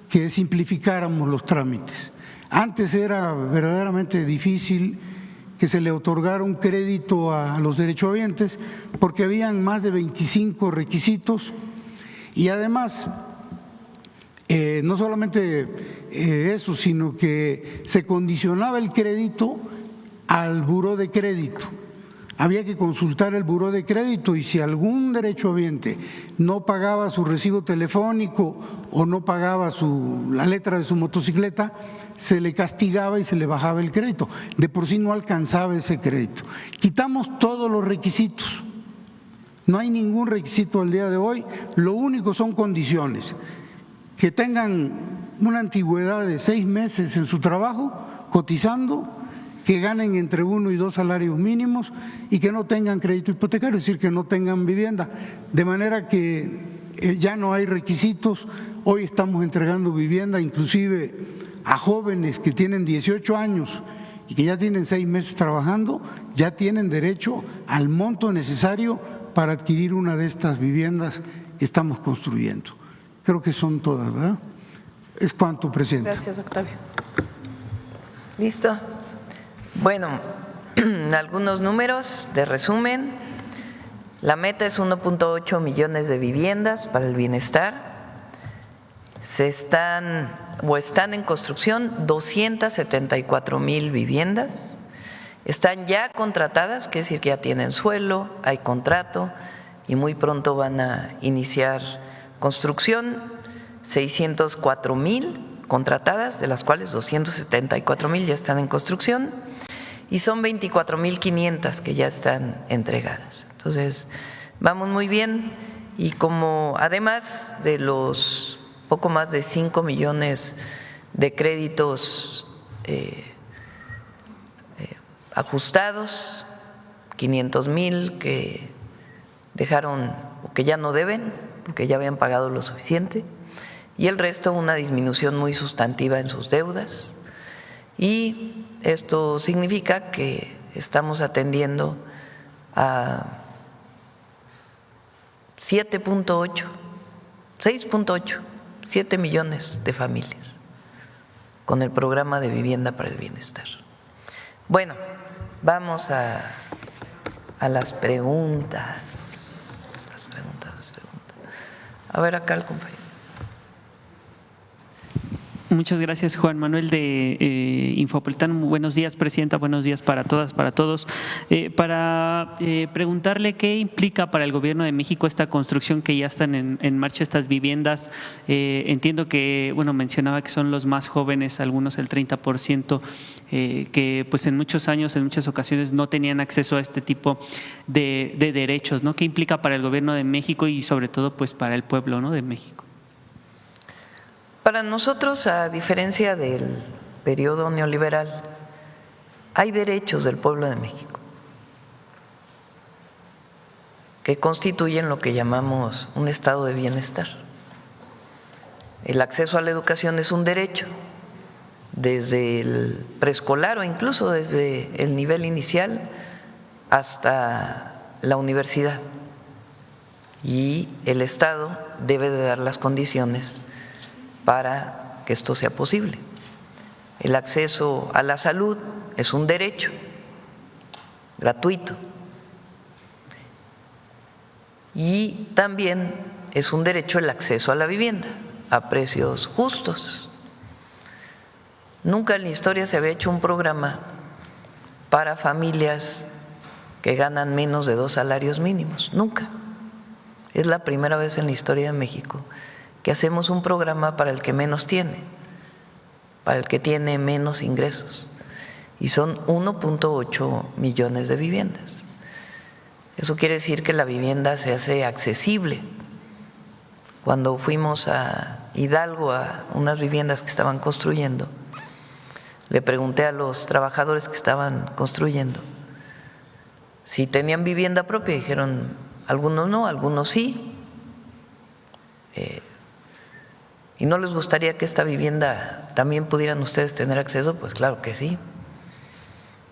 que simplificáramos los trámites. Antes era verdaderamente difícil que se le otorgara un crédito a los derechohabientes porque habían más de 25 requisitos y además no solamente eso, sino que se condicionaba el crédito al buró de crédito. Había que consultar el buró de crédito y si algún derechohabiente no pagaba su recibo telefónico o no pagaba la letra de su motocicleta, se le castigaba y se le bajaba el crédito. De por sí no alcanzaba ese crédito. Quitamos todos los requisitos. No hay ningún requisito al día de hoy, lo único son condiciones. Que tengan una antigüedad de 6 meses en su trabajo, cotizando, que ganen entre 1 y 2 salarios mínimos y que no tengan crédito hipotecario, es decir, que no tengan vivienda. De manera que ya no hay requisitos, hoy estamos entregando vivienda inclusive a jóvenes que tienen 18 años y que ya tienen 6 meses trabajando, ya tienen derecho al monto necesario para adquirir una de estas viviendas que estamos construyendo. Creo que son todas, ¿verdad? Es cuanto, Presidenta. Gracias, Octavio. Listo. Bueno, algunos números de resumen. La meta es 1.8 millones de viviendas para el bienestar. Están en construcción 274,000 viviendas. Están ya contratadas, quiere decir que ya tienen suelo, hay contrato y muy pronto van a iniciar construcción. 604,000 contratadas, de las cuales 274,000 ya están en construcción. y son 24,500 que ya están entregadas. Entonces, vamos muy bien y como además de los poco más de 5 millones de créditos ajustados, 500,000 que dejaron o que ya no deben porque ya habían pagado lo suficiente, y el resto una disminución muy sustantiva en sus deudas. Y esto significa que estamos atendiendo a 7 millones de familias con el programa de vivienda para el bienestar. Bueno, vamos a las preguntas. A ver acá el compañero. Muchas gracias, Juan Manuel de Infopolitano. Buenos días, presidenta. Buenos días para todas, para todos. Para preguntarle qué implica para el Gobierno de México esta construcción que ya están en marcha, estas viviendas. Entiendo que, bueno, mencionaba que son los más jóvenes, algunos el 30%, que pues en muchos años, en muchas ocasiones no tenían acceso a este tipo de derechos, ¿no? ¿Qué implica para el Gobierno de México y sobre todo pues para el pueblo, ¿no?, de México? Para nosotros, a diferencia del periodo neoliberal, hay derechos del pueblo de México que constituyen lo que llamamos un estado de bienestar. El acceso a la educación es un derecho, desde el preescolar o incluso desde el nivel inicial hasta la universidad. Y el Estado debe de dar las condiciones para que esto sea posible. El acceso a la salud es un derecho gratuito y también es un derecho el acceso a la vivienda a precios justos. Nunca en la historia se había hecho un programa para familias que ganan menos de 2 salarios mínimos, nunca. Es la primera vez en la historia de México que hacemos un programa para el que menos tiene, para el que tiene menos ingresos, y son 1.8 millones de viviendas. Eso quiere decir que la vivienda se hace accesible. Cuando fuimos a Hidalgo a unas viviendas que estaban construyendo, le pregunté a los trabajadores que estaban construyendo si tenían vivienda propia, dijeron algunos no, algunos sí. ¿Y no les gustaría que esta vivienda también pudieran ustedes tener acceso? Pues claro que sí.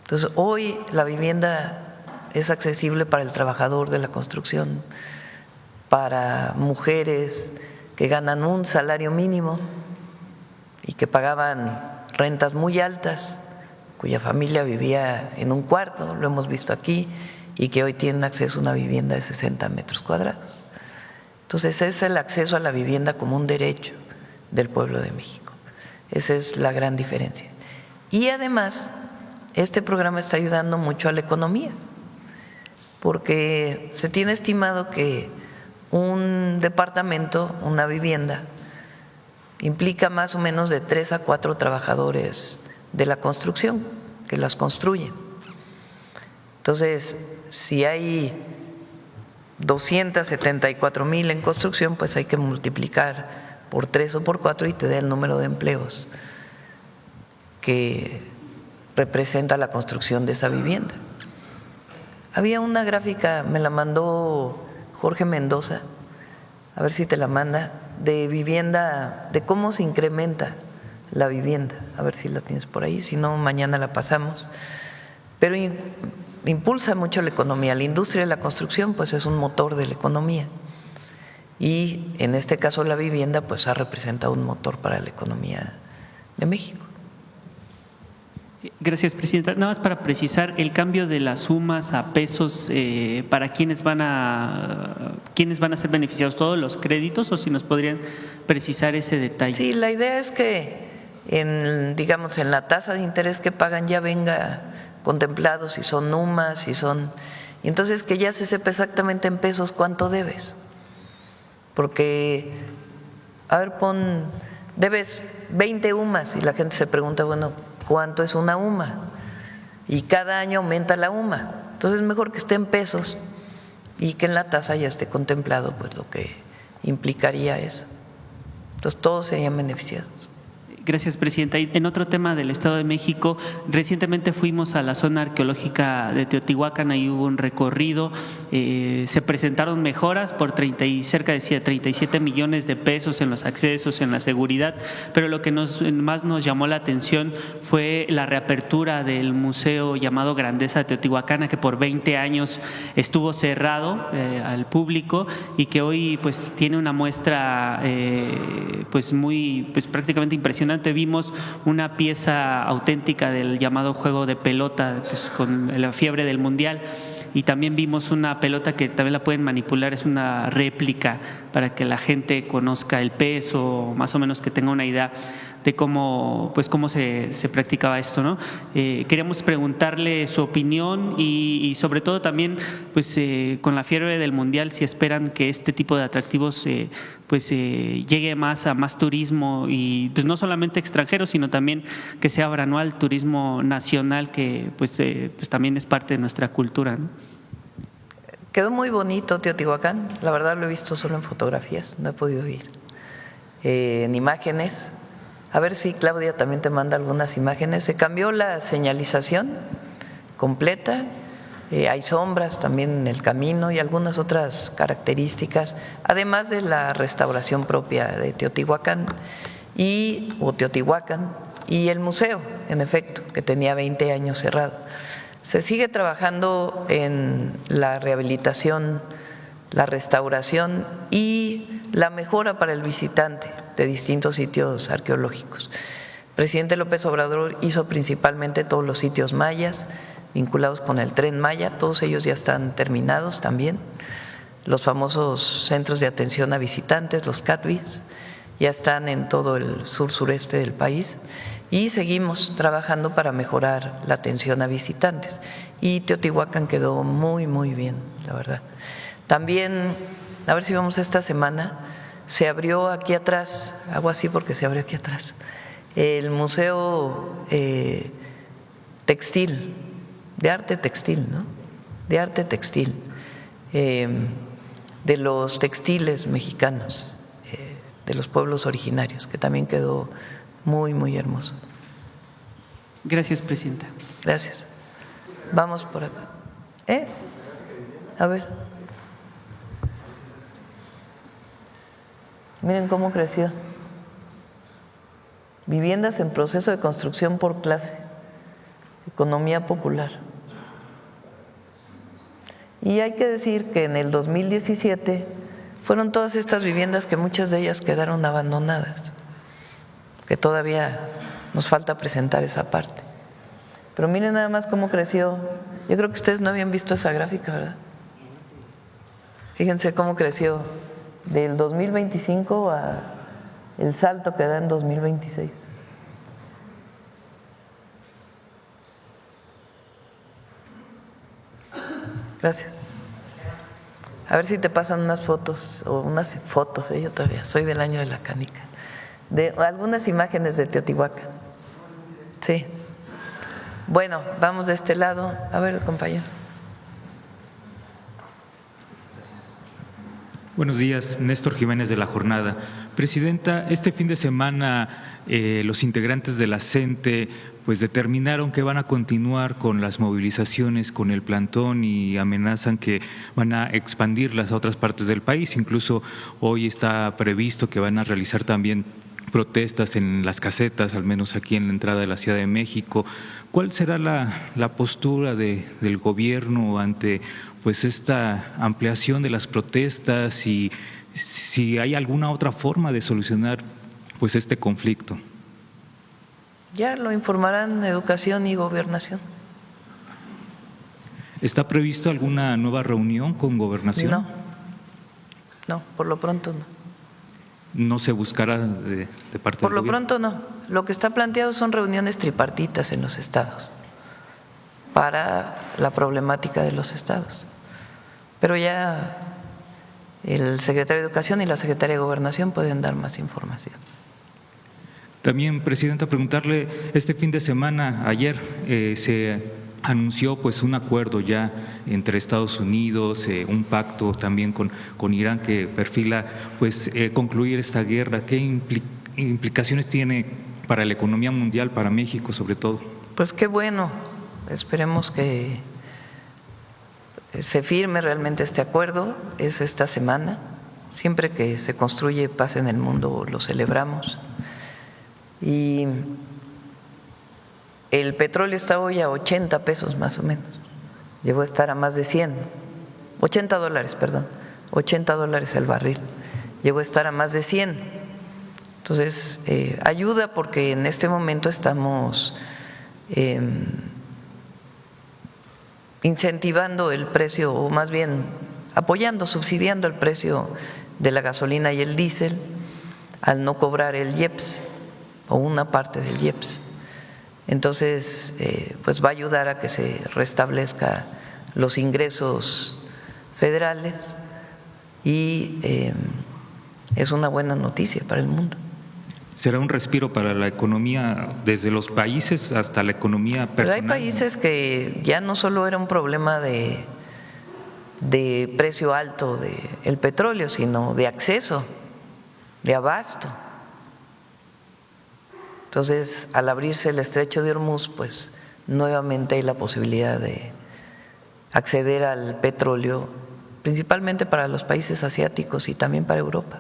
Entonces, hoy la vivienda es accesible para el trabajador de la construcción, para mujeres que ganan un salario mínimo y que pagaban rentas muy altas, cuya familia vivía en un cuarto, lo hemos visto aquí, y que hoy tienen acceso a una vivienda de 60 metros cuadrados. Entonces, es el acceso a la vivienda como un derecho del pueblo de México. Esa es la gran diferencia. Y además, este programa está ayudando mucho a la economía, porque se tiene estimado que un departamento, una vivienda, implica más o menos de 3 a 4 trabajadores de la construcción que las construyen. Entonces, si hay 274,000 en construcción, pues hay que multiplicar por 3 o por 4 y te da el número de empleos que representa la construcción de esa vivienda. Había una gráfica, me la mandó Jorge Mendoza, a ver si te la manda, de vivienda, de cómo se incrementa la vivienda, a ver si la tienes por ahí, si no mañana la pasamos. Pero impulsa mucho la economía, la industria de la construcción pues es un motor de la economía. Y en este caso la vivienda pues ha representado un motor para la economía de México. Gracias, presidenta. Nada más para precisar, el cambio de las sumas a pesos, ¿para quiénes van a ser beneficiados? ¿Todos los créditos o si nos podrían precisar ese detalle? Sí, la idea es que digamos en la tasa de interés que pagan ya venga contemplado si son UMAS, si son… Y entonces que ya se sepa exactamente en pesos cuánto debes. Porque, a ver, debes 20 UMAS y la gente se pregunta, bueno, ¿cuánto es una UMA? y cada año aumenta la UMA. Entonces es mejor que esté en pesos y que en la tasa ya esté contemplado pues lo que implicaría eso. Entonces todos serían beneficiados. Gracias, presidenta. Y en otro tema del Estado de México, recientemente fuimos a la zona arqueológica de Teotihuacán, ahí hubo un recorrido, se presentaron mejoras por cerca de 37 millones de pesos en los accesos, en la seguridad, pero lo que más nos llamó la atención fue la reapertura del museo llamado Grandeza de Teotihuacán, que por 20 años estuvo cerrado al público y que hoy pues tiene una muestra pues prácticamente impresionante. Vimos una pieza auténtica del llamado juego de pelota pues, con la fiebre del Mundial, y también vimos una pelota que también la pueden manipular, es una réplica para que la gente conozca el peso, más o menos que tenga una idea de cómo se practicaba esto, ¿no? Queríamos preguntarle su opinión y sobre todo también pues con la fiebre del Mundial, si esperan que este tipo de atractivos llegue más a más turismo, y pues no solamente extranjeros, sino también que se abra, ¿no?, al turismo nacional, que pues también es parte de nuestra cultura, ¿no? Quedó muy bonito Teotihuacán, la verdad lo he visto solo en fotografías, no he podido ir en imágenes. A ver si Claudia también te manda algunas imágenes. Se cambió la señalización completa, hay sombras también en el camino y algunas otras características, además de la restauración propia de Teotihuacán o Teotihuacán y el museo, en efecto, que tenía 20 años cerrado. Se sigue trabajando en la rehabilitación, la restauración y la mejora para el visitante de distintos sitios arqueológicos. El presidente López Obrador hizo principalmente todos los sitios mayas vinculados con el Tren Maya, todos ellos ya están terminados también. Los famosos centros de atención a visitantes, los CATVIS, ya están en todo el sur-sureste del país, y seguimos trabajando para mejorar la atención a visitantes. Y Teotihuacán quedó muy, muy bien, la verdad. También, a ver si vamos esta semana, se abrió aquí atrás, hago así porque se abrió aquí atrás, el Museo Textil, de arte textil, ¿no? De arte textil, de los textiles mexicanos, de los pueblos originarios, que también quedó muy, muy hermoso. Gracias, presidenta. Gracias. Vamos por acá. A ver. Miren cómo creció. Viviendas en proceso de construcción por clase. Economía popular. Y hay que decir que en el 2017 fueron todas estas viviendas que muchas de ellas quedaron abandonadas, que todavía nos falta presentar esa parte. Pero miren nada más cómo creció. Yo creo que ustedes no habían visto esa gráfica, ¿verdad? Fíjense cómo creció del 2025 a el salto que da en 2026. Gracias. A ver si te pasan unas fotos, yo todavía soy del año de la canica, de algunas imágenes de Teotihuacán. Sí. Bueno, vamos de este lado. A ver, compañero. Buenos días, Néstor Jiménez de La Jornada. Presidenta, este fin de semana los integrantes de la CENTE pues determinaron que van a continuar con las movilizaciones, con el plantón, y amenazan que van a expandirlas a otras partes del país. Incluso hoy está previsto que van a realizar también protestas en las casetas, al menos aquí en la entrada de la Ciudad de México. ¿Cuál será la postura del gobierno ante pues esta ampliación de las protestas y si hay alguna otra forma de solucionar pues este conflicto? Ya lo informarán Educación y Gobernación. ¿Está previsto alguna nueva reunión con Gobernación? No, por lo pronto no. ¿No se buscará de parte Por del lo gobierno? pronto no. Lo que está planteado son reuniones tripartitas en los estados para la problemática de los estados. Pero ya el secretario de Educación y la secretaria de Gobernación pueden dar más información. También, Presidenta, preguntarle, este fin de semana, ayer, se anunció pues un acuerdo ya entre Estados Unidos, un pacto también con Irán que perfila pues concluir esta guerra. ¿Qué implicaciones tiene para la economía mundial, para México sobre todo? Pues qué bueno, esperemos que se firme realmente este acuerdo, es esta semana. Siempre que se construye paz en el mundo lo celebramos. Y el petróleo está hoy a 80 pesos más o menos, llegó a estar a más de 100, $80, perdón, $80 el barril, llegó a estar a más de 100. Entonces, ayuda porque en este momento estamos incentivando el precio, o más bien apoyando, subsidiando el precio de la gasolina y el diésel al no cobrar el IEPS o una parte del IEPS. Entonces, pues va a ayudar a que se restablezca los ingresos federales y es una buena noticia para el mundo. ¿Será un respiro para la economía desde los países hasta la economía personal? Pero hay países que ya no solo era un problema de precio alto del petróleo, sino de acceso, de abasto. Entonces, al abrirse el estrecho de Hormuz, pues nuevamente hay la posibilidad de acceder al petróleo, principalmente para los países asiáticos y también para Europa.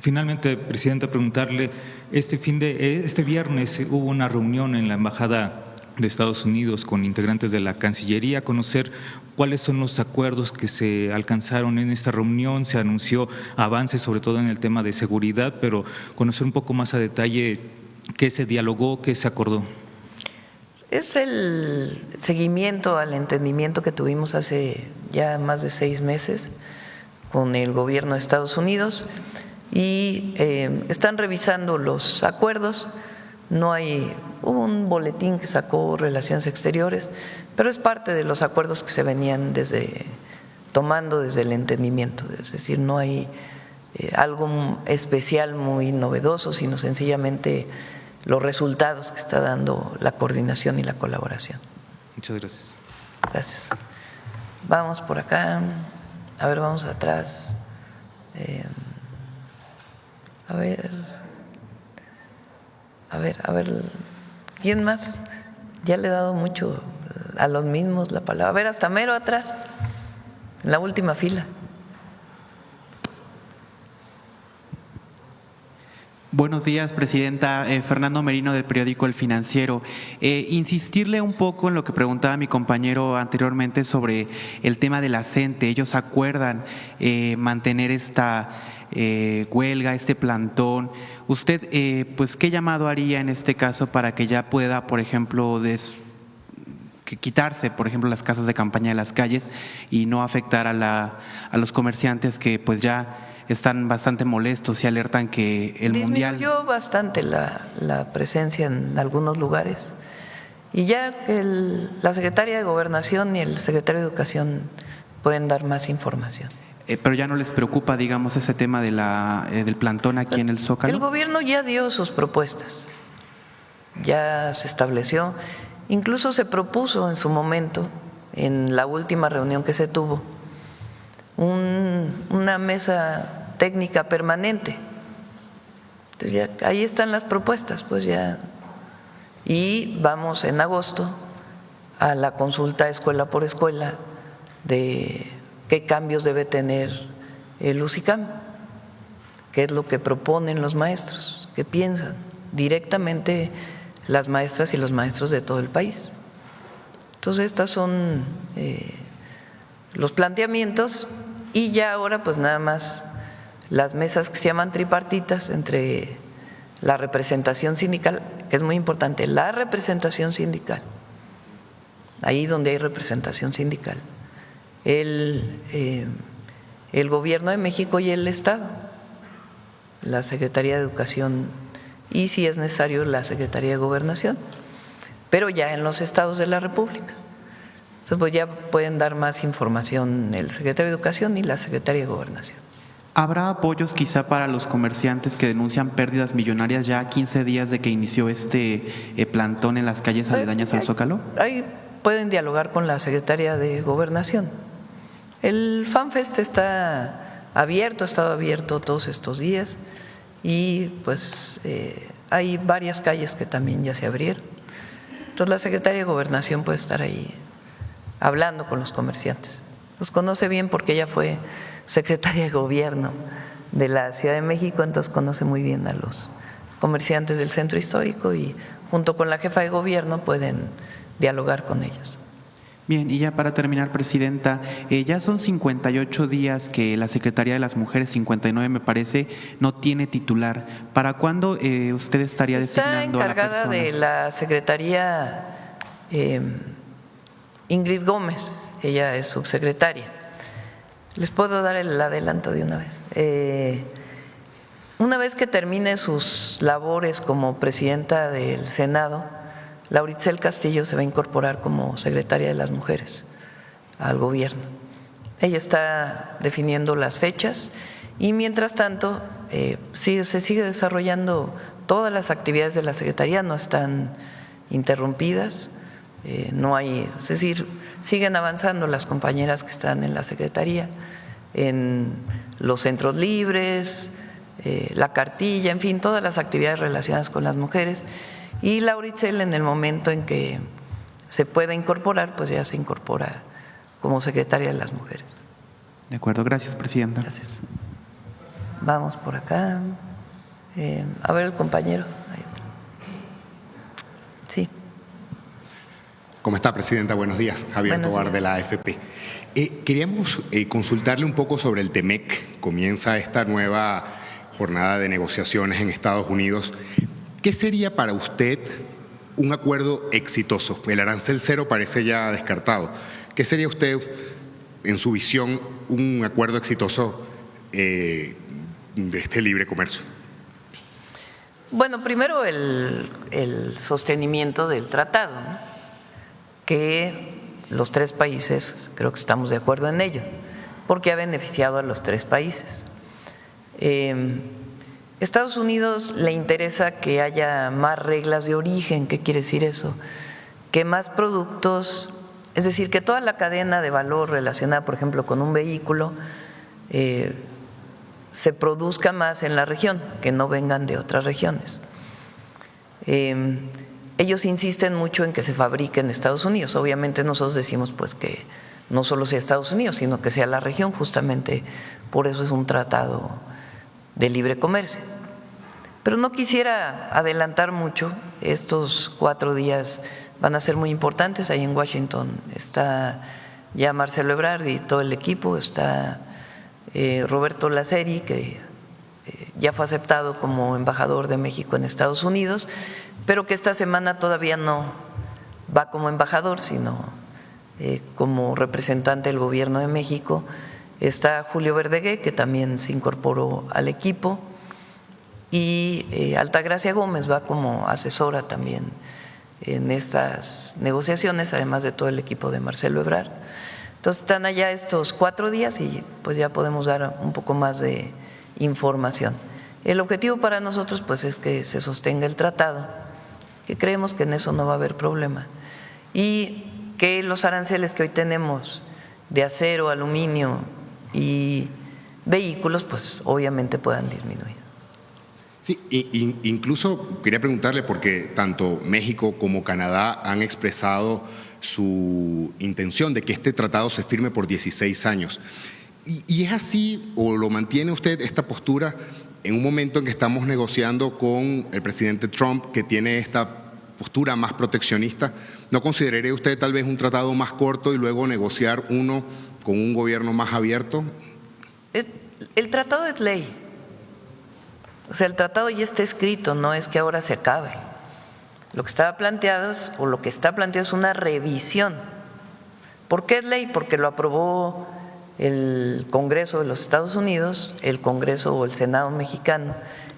Finalmente, Presidenta, preguntarle, este viernes hubo una reunión en la Embajada de Estados Unidos con integrantes de la Cancillería, conocer cuáles son los acuerdos que se alcanzaron en esta reunión. Se anunció avances sobre todo en el tema de seguridad, pero conocer un poco más a detalle qué se dialogó, qué se acordó. Es el seguimiento al entendimiento que tuvimos hace ya más de 6 meses con el gobierno de Estados Unidos y están revisando los acuerdos. No hay, hubo un boletín que sacó Relaciones Exteriores, pero es parte de los acuerdos que se venían tomando desde el entendimiento, es decir, no hay algo especial muy novedoso, sino sencillamente los resultados que está dando la coordinación y la colaboración. Muchas gracias. Gracias. Vamos por acá, a ver, vamos atrás. A ver, ¿quién más? Ya le he dado mucho a los mismos la palabra. A ver, hasta mero atrás, en la última fila. Buenos días, Presidenta. Fernando Merino, del periódico El Financiero. Insistirle un poco en lo que preguntaba mi compañero anteriormente sobre el tema de la CENTE. Ellos acuerdan mantener esta huelga, este plantón. ¿Usted, pues, qué llamado haría en este caso para que ya pueda, por ejemplo, quitarse, por ejemplo, las casas de campaña de las calles y no afectar a los comerciantes que pues ya están bastante molestos y alertan que el mundial… Disminuyó bastante la presencia en algunos lugares y ya la Secretaría de Gobernación y el Secretario de Educación pueden dar más información. Pero ya no les preocupa, digamos, ese tema del plantón aquí en el Zócalo. El gobierno ya dio sus propuestas, ya se estableció, incluso se propuso en su momento, en la última reunión que se tuvo, una mesa técnica permanente. Entonces ya, ahí están las propuestas, pues ya. Y vamos en agosto a la consulta escuela por escuela de qué cambios debe tener el UCICAM, qué es lo que proponen los maestros, qué piensan directamente las maestras y los maestros de todo el país. Entonces estos son los planteamientos y ya ahora pues nada más las mesas que se llaman tripartitas entre la representación sindical, que es muy importante, la representación sindical, ahí donde hay representación sindical, el Gobierno de México y el Estado, la Secretaría de Educación y, si es necesario, la Secretaría de Gobernación, pero ya en los estados de la República. Entonces, pues ya pueden dar más información el Secretario de Educación y la Secretaría de Gobernación. ¿Habrá apoyos quizá para los comerciantes que denuncian pérdidas millonarias ya a 15 días de que inició este plantón en las calles aledañas al Zócalo? Ahí pueden dialogar con la Secretaría de Gobernación. El FanFest está abierto, ha estado abierto todos estos días y pues hay varias calles que también ya se abrieron. Entonces la Secretaría de Gobernación puede estar ahí hablando con los comerciantes. Los conoce bien porque ella fue secretaria de Gobierno de la Ciudad de México, entonces conoce muy bien a los comerciantes del centro histórico y junto con la jefa de gobierno pueden dialogar con ellos. Bien, y ya para terminar, Presidenta, ya son 58 días que la Secretaría de las Mujeres, 59 me parece, no tiene titular. ¿Para cuándo usted estaría designando a la persona? Está encargada de la Secretaría Ingrid Gómez, ella es subsecretaria. Les puedo dar el adelanto de una vez. Una vez que termine sus labores como presidenta del Senado, Laura Itzel Castillo se va a incorporar como secretaria de las Mujeres al gobierno. Ella está definiendo las fechas y mientras tanto se sigue desarrollando todas las actividades de la Secretaría, no están interrumpidas. No hay, es decir, siguen avanzando las compañeras que están en la Secretaría, en los centros libres, la cartilla, en fin, todas las actividades relacionadas con las mujeres. Y Laura Itzel, en el momento en que se pueda incorporar, pues ya se incorpora como secretaria de las Mujeres. De acuerdo, gracias, Presidenta. Gracias. Vamos por acá. A ver el compañero. Sí. ¿Cómo está, Presidenta? Buenos días. Javier Tobar, de la AFP. Queríamos consultarle un poco sobre el TEMEC. Comienza esta nueva jornada de negociaciones en Estados Unidos. ¿Qué sería para usted un acuerdo exitoso? El arancel cero parece ya descartado. ¿Qué sería usted, en su visión, un acuerdo exitoso de este libre comercio? Bueno, primero el sostenimiento del tratado, ¿no? Que los tres países, creo que estamos de acuerdo en ello, porque ha beneficiado a los tres países. Estados Unidos le interesa que haya más reglas de origen. ¿Qué quiere decir eso? Que más productos, es decir, que toda la cadena de valor relacionada, por ejemplo, con un vehículo, se produzca más en la región, que no vengan de otras regiones. Ellos insisten mucho en que se fabrique en Estados Unidos. Obviamente nosotros decimos pues que no solo sea Estados Unidos, sino que sea la región, justamente por eso es un tratado de libre comercio. Pero no quisiera adelantar mucho, estos 4 días van a ser muy importantes. Ahí en Washington está ya Marcelo Ebrard y todo el equipo, está Roberto Laceri, que ya fue aceptado como embajador de México en Estados Unidos, pero que esta semana todavía no va como embajador, sino como representante del Gobierno de México. Está Julio Verdegué, que también se incorporó al equipo, y Altagracia Gómez va como asesora también en estas negociaciones, además de todo el equipo de Marcelo Ebrard. Entonces están allá estos 4 días y pues ya podemos dar un poco más de información. El objetivo para nosotros pues es que se sostenga el tratado, que creemos que en eso no va a haber problema, y que los aranceles que hoy tenemos de acero, aluminio y vehículos pues obviamente puedan disminuir. Sí, incluso quería preguntarle, porque tanto México como Canadá han expresado su intención de que este tratado se firme por 16 años. ¿Y es así o lo mantiene usted esta postura en un momento en que estamos negociando con el presidente Trump, que tiene esta postura más proteccionista? ¿No consideraría usted tal vez un tratado más corto y luego negociar uno con un gobierno más abierto? El tratado es ley. O sea, el tratado ya está escrito, no es que ahora se acabe. Lo que estaba planteado es, o lo que está planteado es una revisión. ¿Por qué es ley? Porque lo aprobó el Congreso de los Estados Unidos, el Congreso o el Senado mexicano,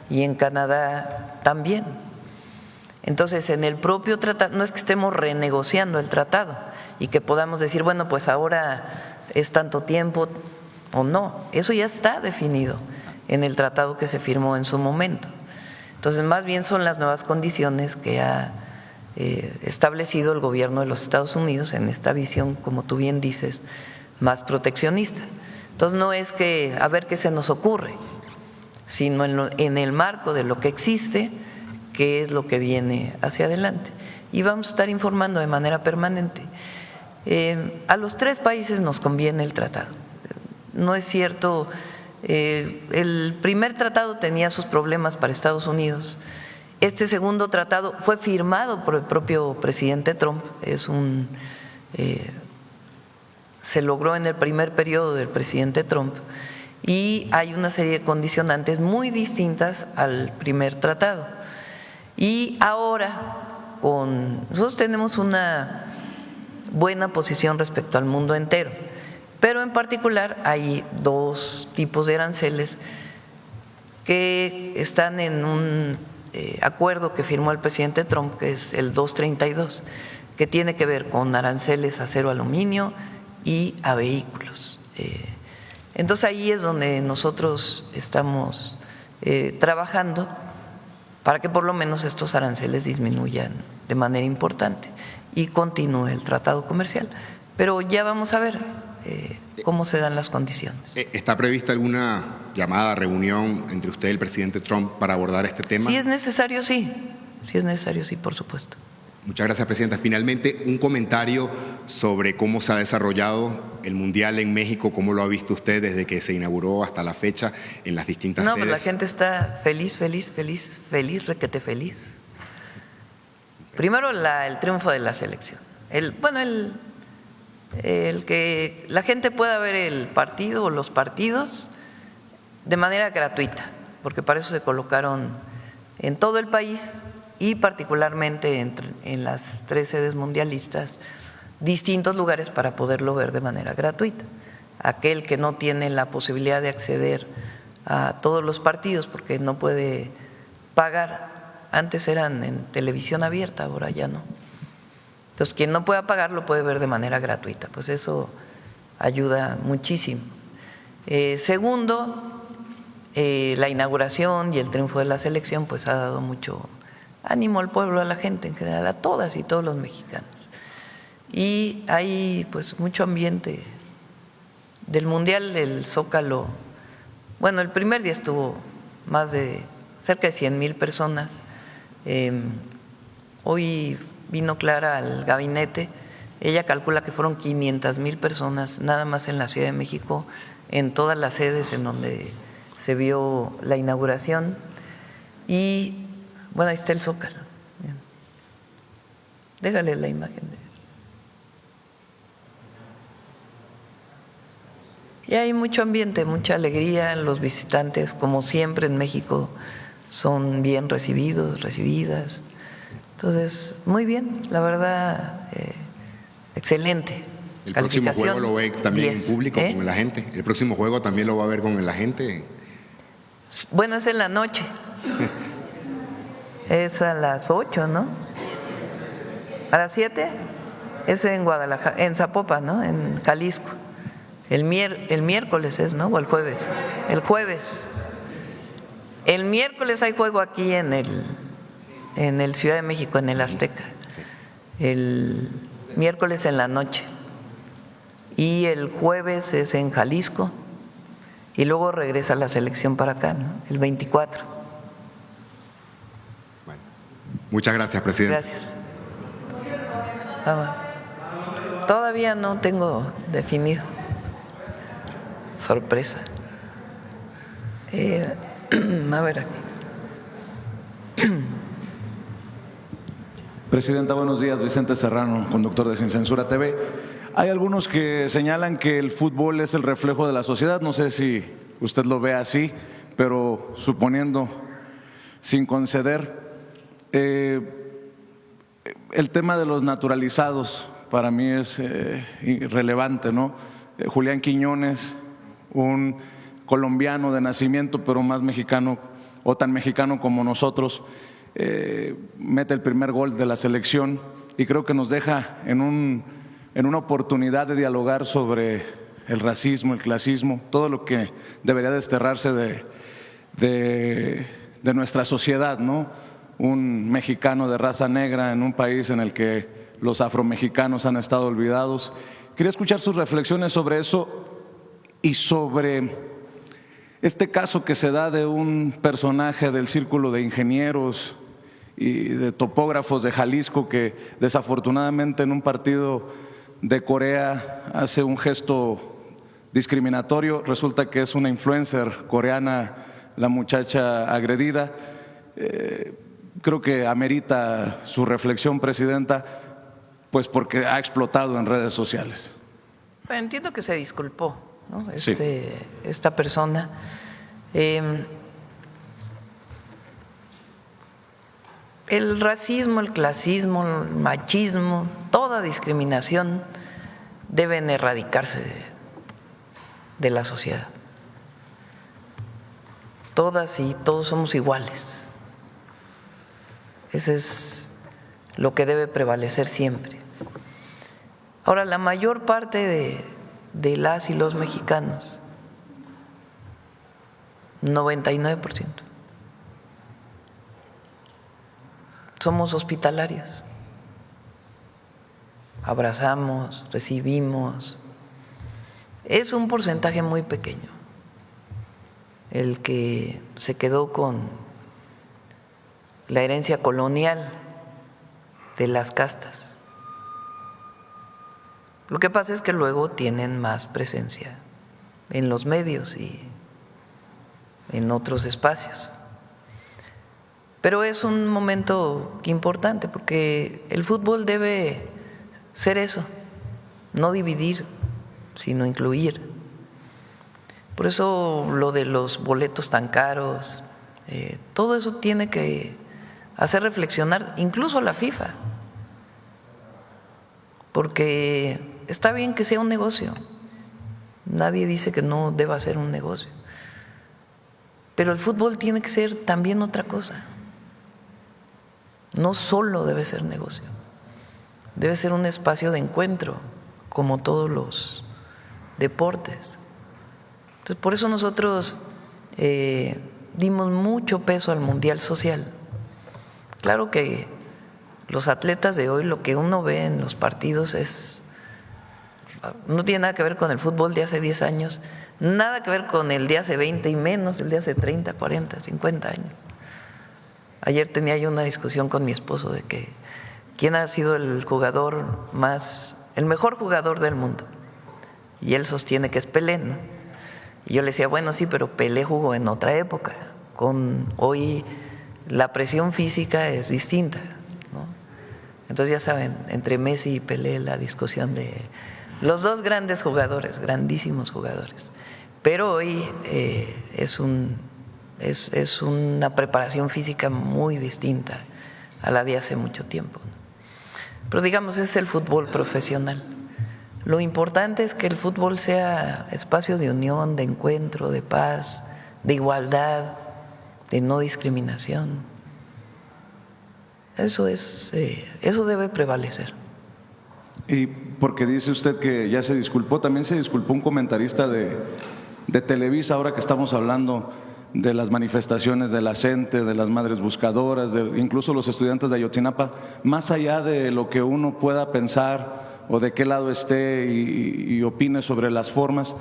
y en Canadá también. Entonces, en el propio tratado, no es que estemos renegociando el tratado y que podamos decir, bueno, pues ahora es tanto tiempo. o no. Eso ya está definido en el tratado que se firmó en su momento. Entonces, más bien son las nuevas condiciones que ha establecido el gobierno de los Estados Unidos en esta visión, como tú bien dices, más proteccionista. Entonces, no es que a ver qué se nos ocurre, sino en el marco de lo que existe, qué es lo que viene hacia adelante. Y vamos a estar informando de manera permanente. A los 3 países nos conviene el tratado. No es cierto, el primer tratado tenía sus problemas para Estados Unidos. Este segundo tratado fue firmado por el propio presidente Trump, se logró en el primer periodo del presidente Trump y hay una serie de condicionantes muy distintas al primer tratado. Y ahora nosotros tenemos una buena posición respecto al mundo entero, pero en particular hay 2 tipos de aranceles que están en un acuerdo que firmó el presidente Trump, que es el 232, que tiene que ver con aranceles a acero, aluminio y a vehículos. Entonces ahí es donde nosotros estamos trabajando para que por lo menos estos aranceles disminuyan de manera importante y continúe el tratado comercial. Pero ya vamos a ver cómo se dan las condiciones. ¿Está prevista alguna llamada, reunión entre usted y el presidente Trump para abordar este tema? Si es necesario, sí. Si es necesario, sí, por supuesto. Muchas gracias, presidenta. Finalmente, un comentario sobre cómo se ha desarrollado el Mundial en México, cómo lo ha visto usted desde que se inauguró hasta la fecha en las distintas sedes. No, pues la gente está feliz, requete feliz. Primero el triunfo de la selección. El que la gente pueda ver el partido o los partidos de manera gratuita, porque para eso se colocaron en todo el país y particularmente en las 3 sedes mundialistas distintos lugares para poderlo ver de manera gratuita. Aquel que no tiene la posibilidad de acceder a todos los partidos porque no puede pagar, antes eran en televisión abierta, ahora ya no. Entonces, quien no pueda pagar lo puede ver de manera gratuita, pues eso ayuda muchísimo. Segundo, la inauguración y el triunfo de la selección pues ha dado mucho ánimo al pueblo, a la gente en general, a todas y todos los mexicanos. Y hay pues mucho ambiente del Mundial, el Zócalo. Bueno, el primer día estuvo cerca de 100,000 personas. Hoy vino Clara al gabinete, ella calcula que fueron 500,000 personas nada más en la Ciudad de México, en todas las sedes en donde se vio la inauguración. Y bueno, ahí está el Zócalo. Déjale la imagen. Y hay mucho ambiente, mucha alegría. Los visitantes, como siempre en México, son bien recibidos, recibidas. Entonces, muy bien, la verdad, excelente. ¿El próximo juego lo ve también en público con la gente? ¿El próximo juego también lo va a ver con la gente? Bueno, es en la noche. Es a las 8, ¿no? ¿A las 7? Es en Guadalajara, en Zapopan, ¿no? En Jalisco. El miércoles es, ¿no? O el jueves. El jueves. El miércoles hay juego aquí en el Ciudad de México, en el Azteca. El miércoles en la noche. Y el jueves es en Jalisco. Y luego regresa la selección para acá, ¿no? El 24. Bueno, muchas gracias, presidente. Gracias. Todavía no tengo definido. Sorpresa. A ver aquí. Presidenta, buenos días. Vicente Serrano, conductor de Sin Censura TV. Hay algunos que señalan que el fútbol es el reflejo de la sociedad. No sé si usted lo ve así, pero suponiendo, sin conceder, el tema de los naturalizados para mí es irrelevante, ¿no? Julián Quiñones, un colombiano de nacimiento, pero más mexicano o tan mexicano como nosotros, mete el primer gol de la selección y creo que nos deja en una oportunidad de dialogar sobre el racismo, el clasismo, todo lo que debería desterrarse de nuestra sociedad, ¿no? Un mexicano de raza negra en un país en el que los afromexicanos han estado olvidados. Quería escuchar sus reflexiones sobre eso y sobre este caso que se da de un personaje del círculo de ingenieros y de topógrafos de Jalisco que desafortunadamente en un partido de Corea hace un gesto discriminatorio. Resulta que es una influencer coreana la muchacha agredida. Creo que amerita su reflexión, Presidenta, pues porque ha explotado en redes sociales. Bueno, entiendo que se disculpó, ¿no? Sí. Esta persona. El racismo, el clasismo, el machismo, toda discriminación deben erradicarse de la sociedad. Todas y todos somos iguales. Eso es lo que debe prevalecer siempre. Ahora, la mayor parte de las y los mexicanos, 99%, somos hospitalarios. Abrazamos, recibimos. Es un porcentaje muy pequeño el que se quedó con la herencia colonial de las castas. Lo que pasa es que luego tienen más presencia en los medios y en otros espacios. Pero es un momento importante porque el fútbol debe ser eso, no dividir, sino incluir. Por eso lo de los boletos tan caros, todo eso tiene que hacer reflexionar incluso a la FIFA, porque está bien que sea un negocio, nadie dice que no deba ser un negocio, pero el fútbol tiene que ser también otra cosa. No solo debe ser negocio, debe ser un espacio de encuentro, como todos los deportes. Entonces, por eso nosotros dimos mucho peso al Mundial Social. Claro que los atletas de hoy, lo que uno ve en los partidos no tiene nada que ver con el fútbol de hace 10 años, nada que ver con el de hace 20 y menos el de hace 30, 40, 50 años. Ayer tenía yo una discusión con mi esposo de que quién ha sido el mejor jugador del mundo. Y él sostiene que es Pelé, ¿no? Y yo le decía, bueno, sí, pero Pelé jugó en otra época. Hoy la presión física es distinta, ¿no? Entonces ya saben, entre Messi y Pelé la discusión de los dos grandes jugadores, grandísimos jugadores. Pero hoy es una preparación física muy distinta a la de hace mucho tiempo, ¿no? Pero digamos, ese es el fútbol profesional. Lo importante es que el fútbol sea espacio de unión, de encuentro, de paz, de igualdad, de no discriminación. Eso debe prevalecer. Y porque dice usted que ya se disculpó, también se disculpó un comentarista de Televisa, ahora que estamos hablando de las manifestaciones de la gente, de las madres buscadoras, incluso los estudiantes de Ayotzinapa, más allá de lo que uno pueda pensar o de qué lado esté y opine sobre las formas,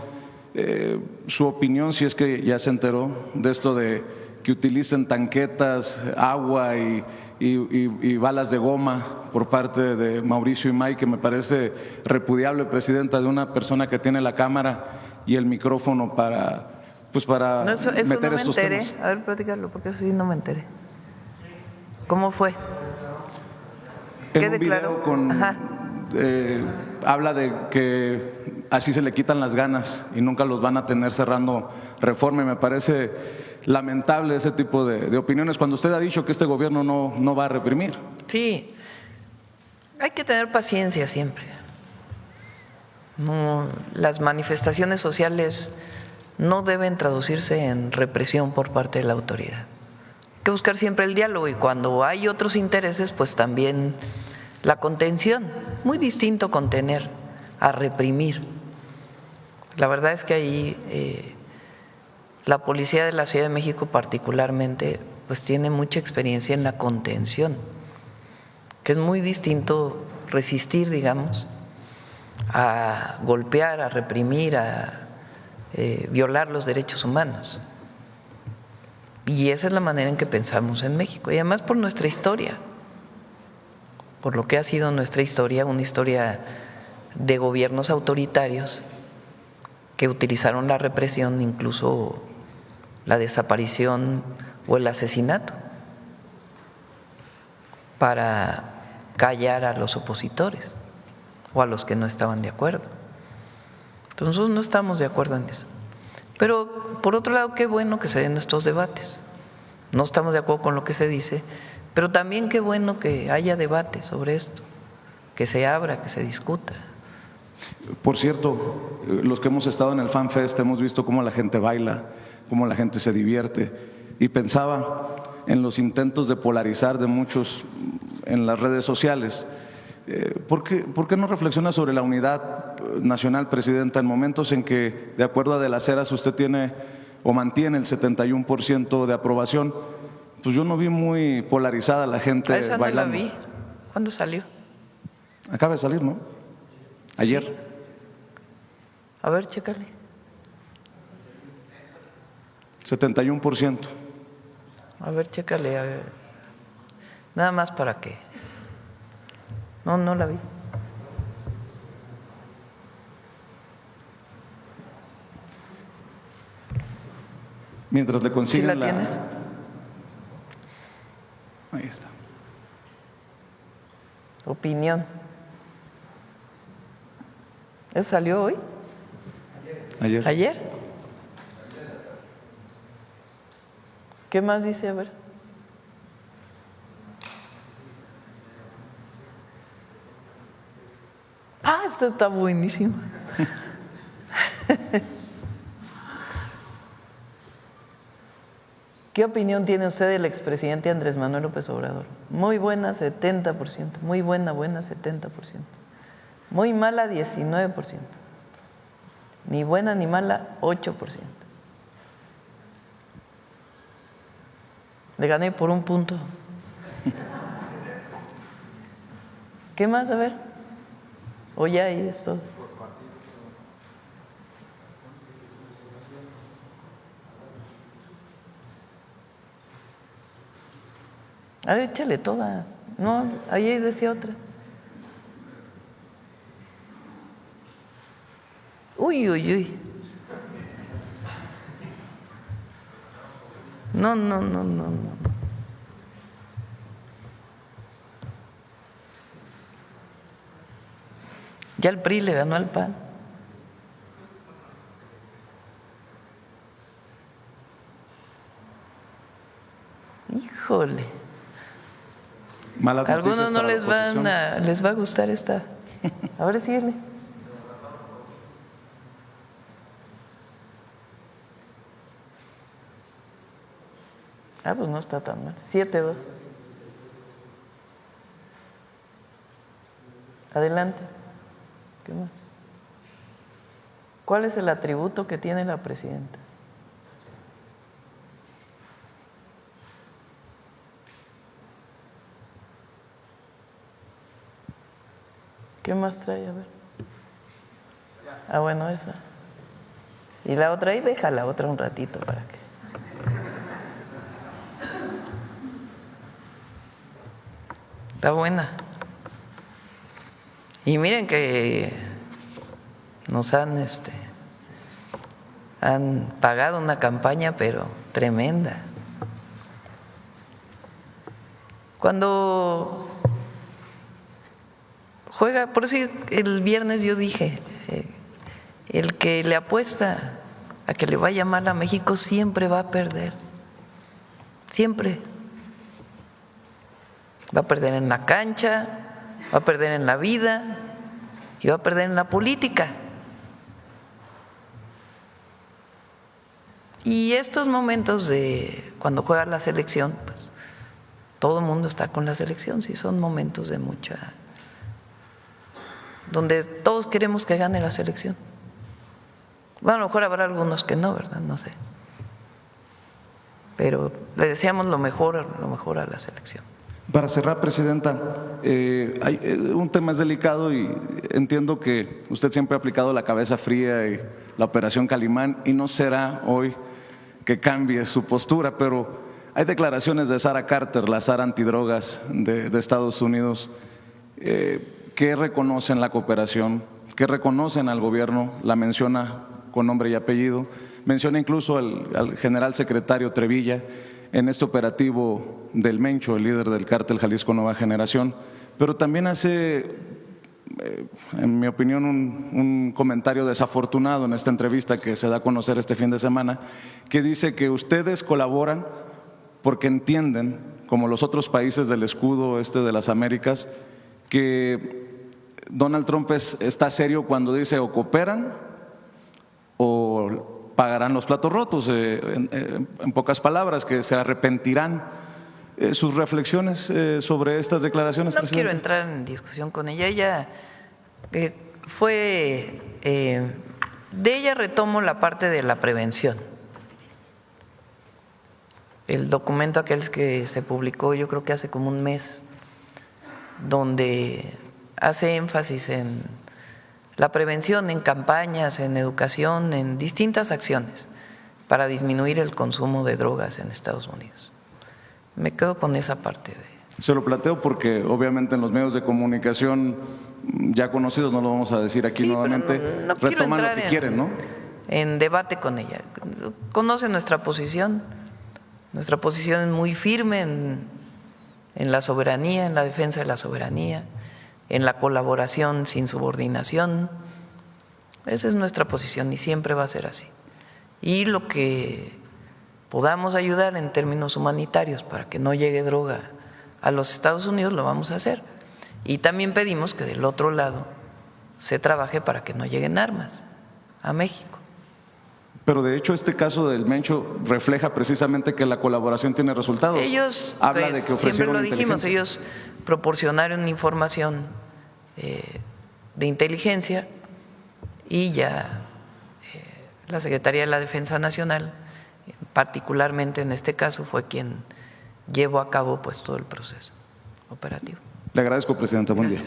su opinión, si es que ya se enteró de esto de que utilicen tanquetas, agua y balas de goma por parte de Mauricio Imay, que me parece repudiable, Presidenta, de una persona que tiene la cámara y el micrófono para No, eso meter no estos me enteré. temas. A ver, platícalo, porque eso sí no me enteré. ¿Cómo fue? En un video habla de que así se le quitan las ganas y nunca los van a tener cerrando Reforma, y me parece lamentable ese tipo de opiniones cuando usted ha dicho que este gobierno no va a reprimir. Sí, hay que tener paciencia siempre. Las manifestaciones sociales no deben traducirse en represión por parte de la autoridad. Hay que buscar siempre el diálogo y cuando hay otros intereses, pues también la contención. Muy distinto contener a reprimir. La verdad es que ahí la policía de la Ciudad de México particularmente pues tiene mucha experiencia en la contención, que es muy distinto resistir, digamos, a golpear, a reprimir, a violar los derechos humanos. Y esa es la manera en que pensamos en México, y además por nuestra historia, por lo que ha sido nuestra historia, una historia de gobiernos autoritarios que utilizaron la represión, incluso la desaparición o el asesinato, para callar a los opositores o a los que no estaban de acuerdo. Entonces nosotros no estamos de acuerdo en eso. Pero por otro lado, qué bueno que se den estos debates. No estamos de acuerdo con lo que se dice, pero también qué bueno que haya debate sobre esto, que se abra, que se discuta. Por cierto, los que hemos estado en el Fan Fest hemos visto cómo la gente baila, cómo la gente se divierte, y pensaba en los intentos de polarizar de muchos en las redes sociales. ¿Por qué no reflexiona sobre la unidad nacional, Presidenta, en momentos en que, de acuerdo a De las Heras, usted tiene o mantiene el 71% de aprobación? Pues yo no vi muy polarizada la gente esa bailando. No la vi. ¿Cuándo salió? Acaba de salir, ¿no? Ayer. Sí. A ver, chécale. 71%. A ver, chécale. A ver. Nada más para qué. No la vi. Mientras le consiguen ¿Sí la tienes? Ahí está. Opinión. ¿Eso salió hoy? Ayer. ¿Ayer? ¿Qué más dice? A ver. Ah, esto está buenísimo. ¿Qué opinión tiene usted del expresidente Andrés Manuel López Obrador? Muy buena, 70%. Muy buena, 70%. Muy mala, 19%. Ni buena ni mala, 8%. Le gané por 1 punto. ¿Qué más? A ver. O ya ahí es todo. A ver, échale toda. No, ahí decía otra. Uy. No. Ya el PRI le ganó al PAN. Híjole. Malas a algunos noticias no para la les va a gustar esta. A ver, síguele. Ah, pues no está tan mal. 7-2. Adelante. ¿Qué más? ¿Cuál es el atributo que tiene la presidenta? ¿Qué más trae? A ver. Ah, bueno, esa. Y la otra ahí, deja la otra un ratito para que. Está buena. Y miren que nos han pagado una campaña, pero tremenda. Cuando juega, por eso el viernes yo dije, el que le apuesta a que le vaya mal a México siempre va a perder, siempre. Va a perder en la cancha, va a perder en la vida y va a perder en la política. Y estos momentos de cuando juega la selección, pues todo el mundo está con la selección, sí, son momentos de mucha, donde todos queremos que gane la selección. Bueno, a lo mejor habrá algunos que no, ¿verdad? No sé. Pero le deseamos lo mejor a la selección. Para cerrar, Presidenta, un tema es delicado y entiendo que usted siempre ha aplicado la cabeza fría y la operación Calimán y no será hoy que cambie su postura, pero hay declaraciones de Sarah Carter, la Sara antidrogas de Estados Unidos, que reconocen la cooperación, que reconocen al gobierno, la menciona con nombre y apellido, menciona incluso al general secretario Trevilla en este operativo del Mencho, el líder del cártel Jalisco Nueva Generación, pero también hace, en mi opinión, un comentario desafortunado en esta entrevista que se da a conocer este fin de semana, que dice que ustedes colaboran porque entienden, como los otros países del escudo de las Américas, que Donald Trump está serio cuando dice o cooperan o pagarán los platos rotos, en pocas palabras, que se arrepentirán. Sus reflexiones sobre estas declaraciones, No presidente. quiero entrar en discusión con ella. Ella fue, de ella retomo la parte de la prevención. El documento aquel que se publicó, yo creo que hace como un mes, donde hace énfasis en la prevención, en campañas, en educación, en distintas acciones para disminuir el consumo de drogas en Estados Unidos. Me quedo con esa parte. Se lo planteo porque obviamente en los medios de comunicación ya conocidos, no lo vamos a decir aquí nuevamente, no quiero retoman lo entrar que quieren, ¿no? En debate con ella. Conoce nuestra posición es muy firme en la soberanía, en la defensa de la soberanía, en la colaboración sin subordinación. Esa es nuestra posición y siempre va a ser así. Y lo que podamos ayudar en términos humanitarios para que no llegue droga a los Estados Unidos, lo vamos a hacer. Y también pedimos que del otro lado se trabaje para que no lleguen armas a México. Pero de hecho este caso del Mencho refleja precisamente que la colaboración tiene resultados. Ellos, habla pues, de que ofrecieron siempre lo dijimos, inteligencia. ellos proporcionaron información de inteligencia y ya la Secretaría de la Defensa Nacional, particularmente en este caso, fue quien llevó a cabo pues todo el proceso operativo. Le agradezco, Presidenta. Buen día.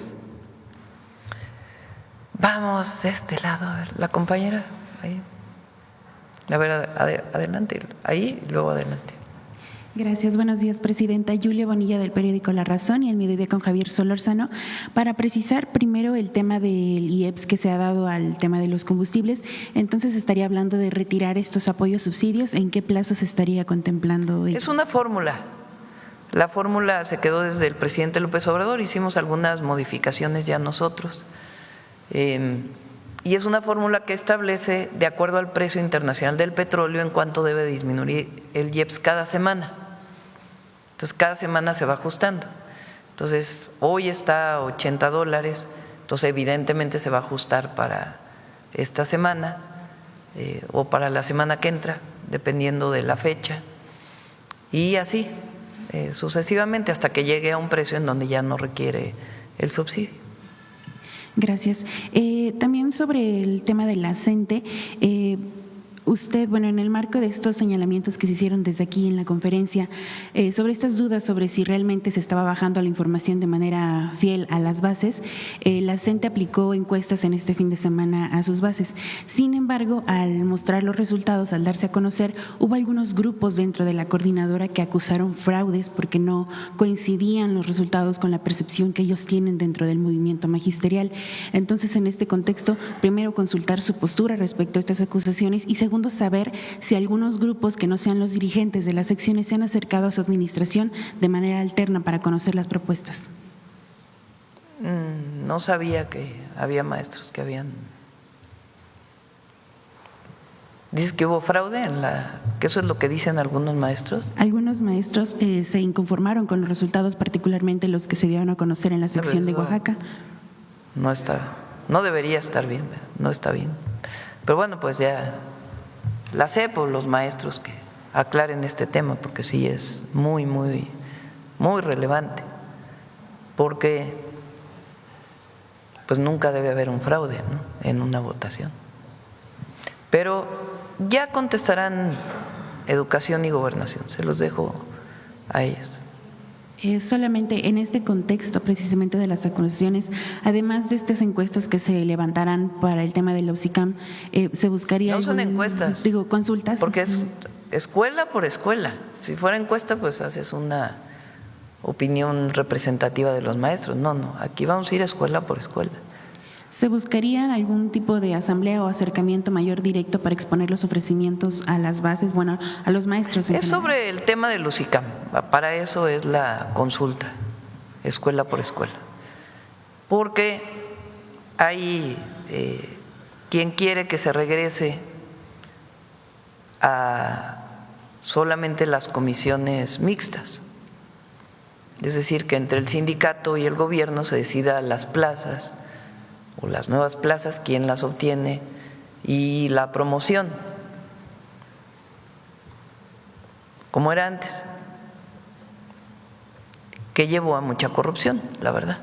Vamos de este lado, a ver, la compañera ahí. A ver, adelante, ahí y luego adelante. Gracias, buenos días, Presidenta. Julia Bonilla, del periódico La Razón, y el mediodía con Javier Solórzano. Para precisar primero el tema del IEPS que se ha dado al tema de los combustibles, entonces estaría hablando de retirar estos apoyos subsidios. ¿En qué plazo se estaría contemplando ello? Es una fórmula. La fórmula se quedó desde el presidente López Obrador, hicimos algunas modificaciones ya nosotros. Y es una fórmula que establece, de acuerdo al precio internacional del petróleo, en cuánto debe disminuir el IEPS cada semana. Entonces, cada semana se va ajustando. Entonces, hoy está a $80, entonces evidentemente se va a ajustar para esta semana o para la semana que entra, dependiendo de la fecha. Y así, sucesivamente, hasta que llegue a un precio en donde ya no requiere el subsidio. Gracias. También sobre el tema de la CENTE, usted, bueno, en el marco de estos señalamientos que se hicieron desde aquí en la conferencia, sobre estas dudas sobre si realmente se estaba bajando la información de manera fiel a las bases, la CENTE aplicó encuestas en este fin de semana a sus bases. Sin embargo, al mostrar los resultados, al darse a conocer, hubo algunos grupos dentro de la coordinadora que acusaron fraudes porque no coincidían los resultados con la percepción que ellos tienen dentro del movimiento magisterial. Entonces, en este contexto, primero consultar su postura respecto a estas acusaciones y segundo, saber si algunos grupos que no sean los dirigentes de las secciones se han acercado a su administración de manera alterna para conocer las propuestas. No sabía que había maestros que habían… ¿Dices que hubo fraude que eso es lo que dicen algunos maestros? Algunos maestros se inconformaron con los resultados, particularmente los que se dieron a conocer en la sección de Oaxaca. No debería estar bien, no está bien. Pero bueno, pues ya… La CEPO, los maestros que aclaren este tema, porque sí es muy, muy, muy relevante, porque pues nunca debe haber un fraude, ¿no?, en una votación. Pero ya contestarán Educación y Gobernación, se los dejo a ellos. Solamente en este contexto precisamente de las acusaciones, además de estas encuestas que se levantarán para el tema del OPSICAM, ¿se buscaría No son encuestas. Digo, consultas. Porque es escuela por escuela. Si fuera encuesta, pues haces una opinión representativa de los maestros. No, aquí vamos a ir escuela por escuela. ¿Se buscaría algún tipo de asamblea o acercamiento mayor directo para exponer los ofrecimientos a las bases, bueno, a los maestros en Es general? sobre el tema del UCICAM, para eso es la consulta, escuela por escuela. Porque hay quien quiere que se regrese a solamente las comisiones mixtas, es decir, que entre el sindicato y el gobierno se decida las plazas o las nuevas plazas, quién las obtiene y la promoción, como era antes, que llevó a mucha corrupción, la verdad.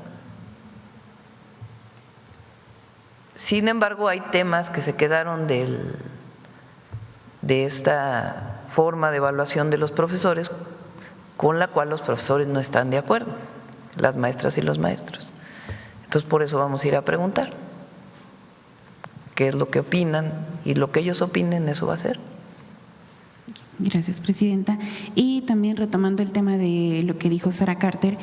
Sin embargo, hay temas que se quedaron de esta forma de evaluación de los profesores con la cual los profesores no están de acuerdo, las maestras y los maestros. Entonces, por eso vamos a ir a preguntar qué es lo que opinan y lo que ellos opinen, eso va a ser. Gracias, presidenta. Y también retomando el tema de lo que dijo Sara Carter,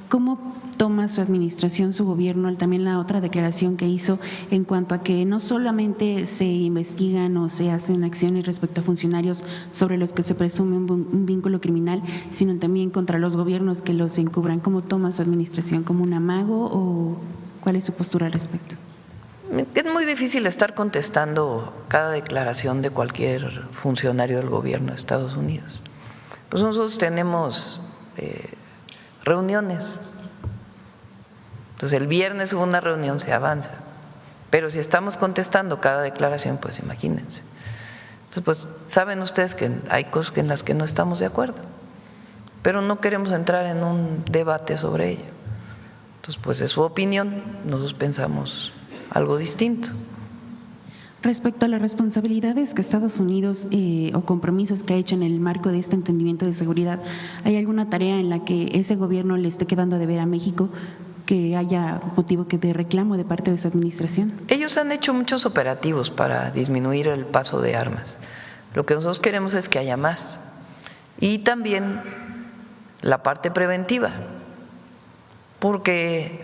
¿cómo toma su administración, su gobierno, también la otra declaración que hizo en cuanto a que no solamente se investigan o se hacen acciones respecto a funcionarios sobre los que se presume un vínculo criminal, sino también contra los gobiernos que los encubran? ¿Cómo toma su administración? ¿Como un amago o cuál es su postura al respecto? Es muy difícil estar contestando cada declaración de cualquier funcionario del gobierno de Estados Unidos. Pues nosotros tenemos reuniones. Entonces el viernes hubo una reunión, se avanza. Pero si estamos contestando cada declaración, pues imagínense. Entonces, pues saben ustedes que hay cosas en las que no estamos de acuerdo, pero no queremos entrar en un debate sobre ello. Entonces, pues es su opinión, nosotros pensamos algo distinto. Respecto a las responsabilidades que Estados Unidos o compromisos que ha hecho en el marco de este entendimiento de seguridad, ¿hay alguna tarea en la que ese gobierno le esté quedando a deber a México, que haya motivo de reclamo de parte de su administración? Ellos han hecho muchos operativos para disminuir el paso de armas. Lo que nosotros queremos es que haya más. Y también la parte preventiva, porque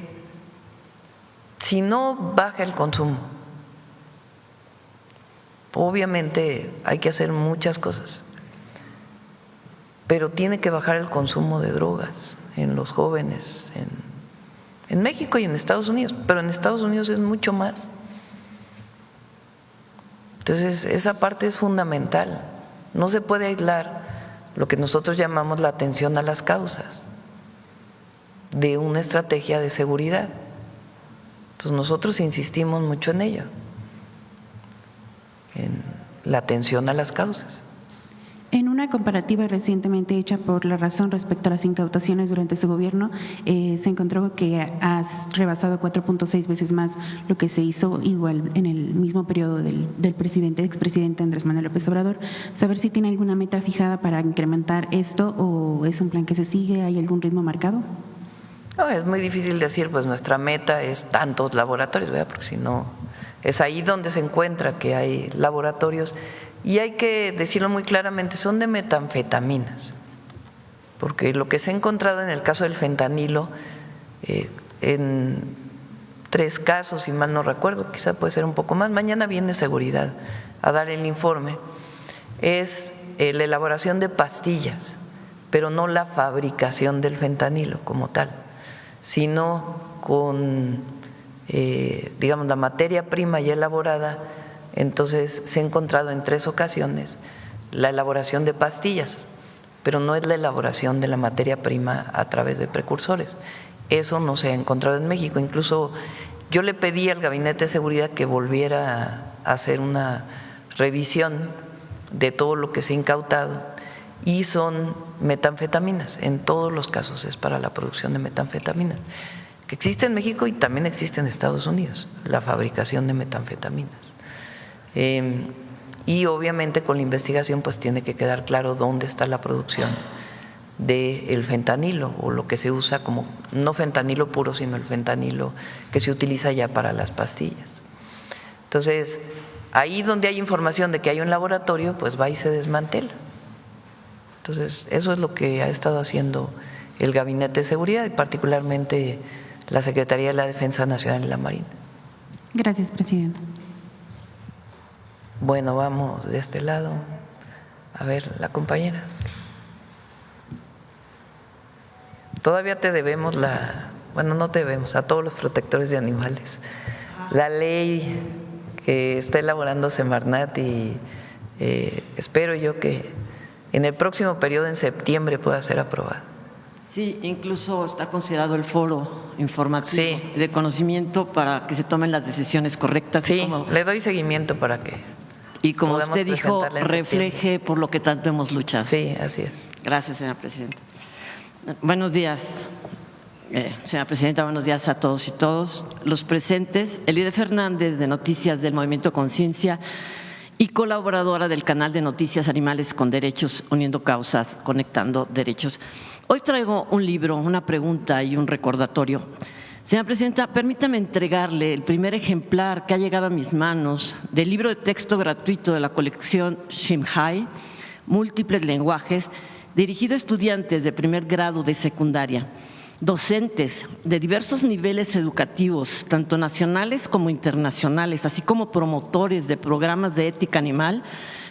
si no baja el consumo, obviamente hay que hacer muchas cosas, pero tiene que bajar el consumo de drogas en los jóvenes, en México y en Estados Unidos, pero en Estados Unidos es mucho más. Entonces, esa parte es fundamental. No se puede aislar lo que nosotros llamamos la atención a las causas de una estrategia de seguridad. Entonces, nosotros insistimos mucho en ello, en la atención a las causas. En una comparativa recientemente hecha por La Razón respecto a las incautaciones durante su gobierno, se encontró que has rebasado 4.6 veces más lo que se hizo igual en el mismo periodo del expresidente Andrés Manuel López Obrador. Saber si tiene alguna meta fijada para incrementar esto o es un plan que se sigue, ¿hay algún ritmo marcado? No, es muy difícil decir, pues nuestra meta es tantos laboratorios, ¿verdad? Porque si no, es ahí donde se encuentra que hay laboratorios. Y hay que decirlo muy claramente, son de metanfetaminas, porque lo que se ha encontrado en el caso del fentanilo, en 3 casos, si mal no recuerdo, quizá puede ser un poco más, mañana viene seguridad a dar el informe, es la elaboración de pastillas, pero no la fabricación del fentanilo como tal, sino con, digamos, la materia prima ya elaborada. Entonces se ha encontrado en 3 ocasiones la elaboración de pastillas, pero no es la elaboración de la materia prima a través de precursores. Eso no se ha encontrado en México. Incluso yo le pedí al Gabinete de Seguridad que volviera a hacer una revisión de todo lo que se ha incautado y son metanfetaminas. En todos los casos es para la producción de metanfetaminas, que existe en México y también existe en Estados Unidos, la fabricación de metanfetaminas. y obviamente con la investigación pues tiene que quedar claro dónde está la producción del fentanilo, o lo que se usa como, no fentanilo puro, sino el fentanilo que se utiliza ya para las pastillas. Entonces, ahí donde hay información de que hay un laboratorio, pues va y se desmantela. Entonces, eso es lo que ha estado haciendo el Gabinete de Seguridad y particularmente la Secretaría de la Defensa Nacional y la Marina. Gracias, presidenta. Bueno, vamos de este lado. A ver, la compañera. Todavía te debemos no te debemos, a todos los protectores de animales, la ley que está elaborando Semarnat y espero yo que en el próximo periodo, en septiembre, pueda ser aprobada. Sí, incluso está considerado el foro informativo de conocimiento para que se tomen las decisiones correctas. Sí, le doy seguimiento para que y como podamos usted dijo, refleje septiembre. por lo que tanto hemos luchado. Sí, así es. Gracias, señora presidenta. Buenos días, señora presidenta, buenos días a todos y todos los presentes. Elide Fernández, de Noticias del Movimiento Conciencia y colaboradora del canal de Noticias Animales con Derechos, Uniendo Causas, Conectando Derechos. Hoy traigo un libro, una pregunta y un recordatorio. Señora presidenta, permítame entregarle el primer ejemplar que ha llegado a mis manos del libro de texto gratuito de la colección Shimhai, Múltiples Lenguajes, dirigido a estudiantes de primer grado de secundaria, docentes de diversos niveles educativos, tanto nacionales como internacionales, así como promotores de programas de ética animal,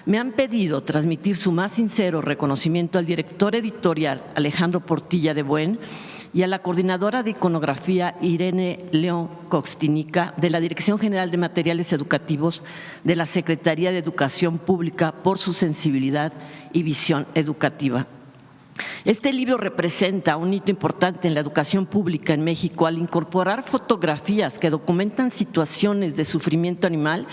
me han pedido transmitir su más sincero reconocimiento al director editorial Alejandro Portilla de Buen y a la coordinadora de iconografía Irene León Coxtinica de la Dirección General de Materiales Educativos de la Secretaría de Educación Pública por su sensibilidad y visión educativa. Este libro representa un hito importante en la educación pública en México al incorporar fotografías que documentan situaciones de sufrimiento animal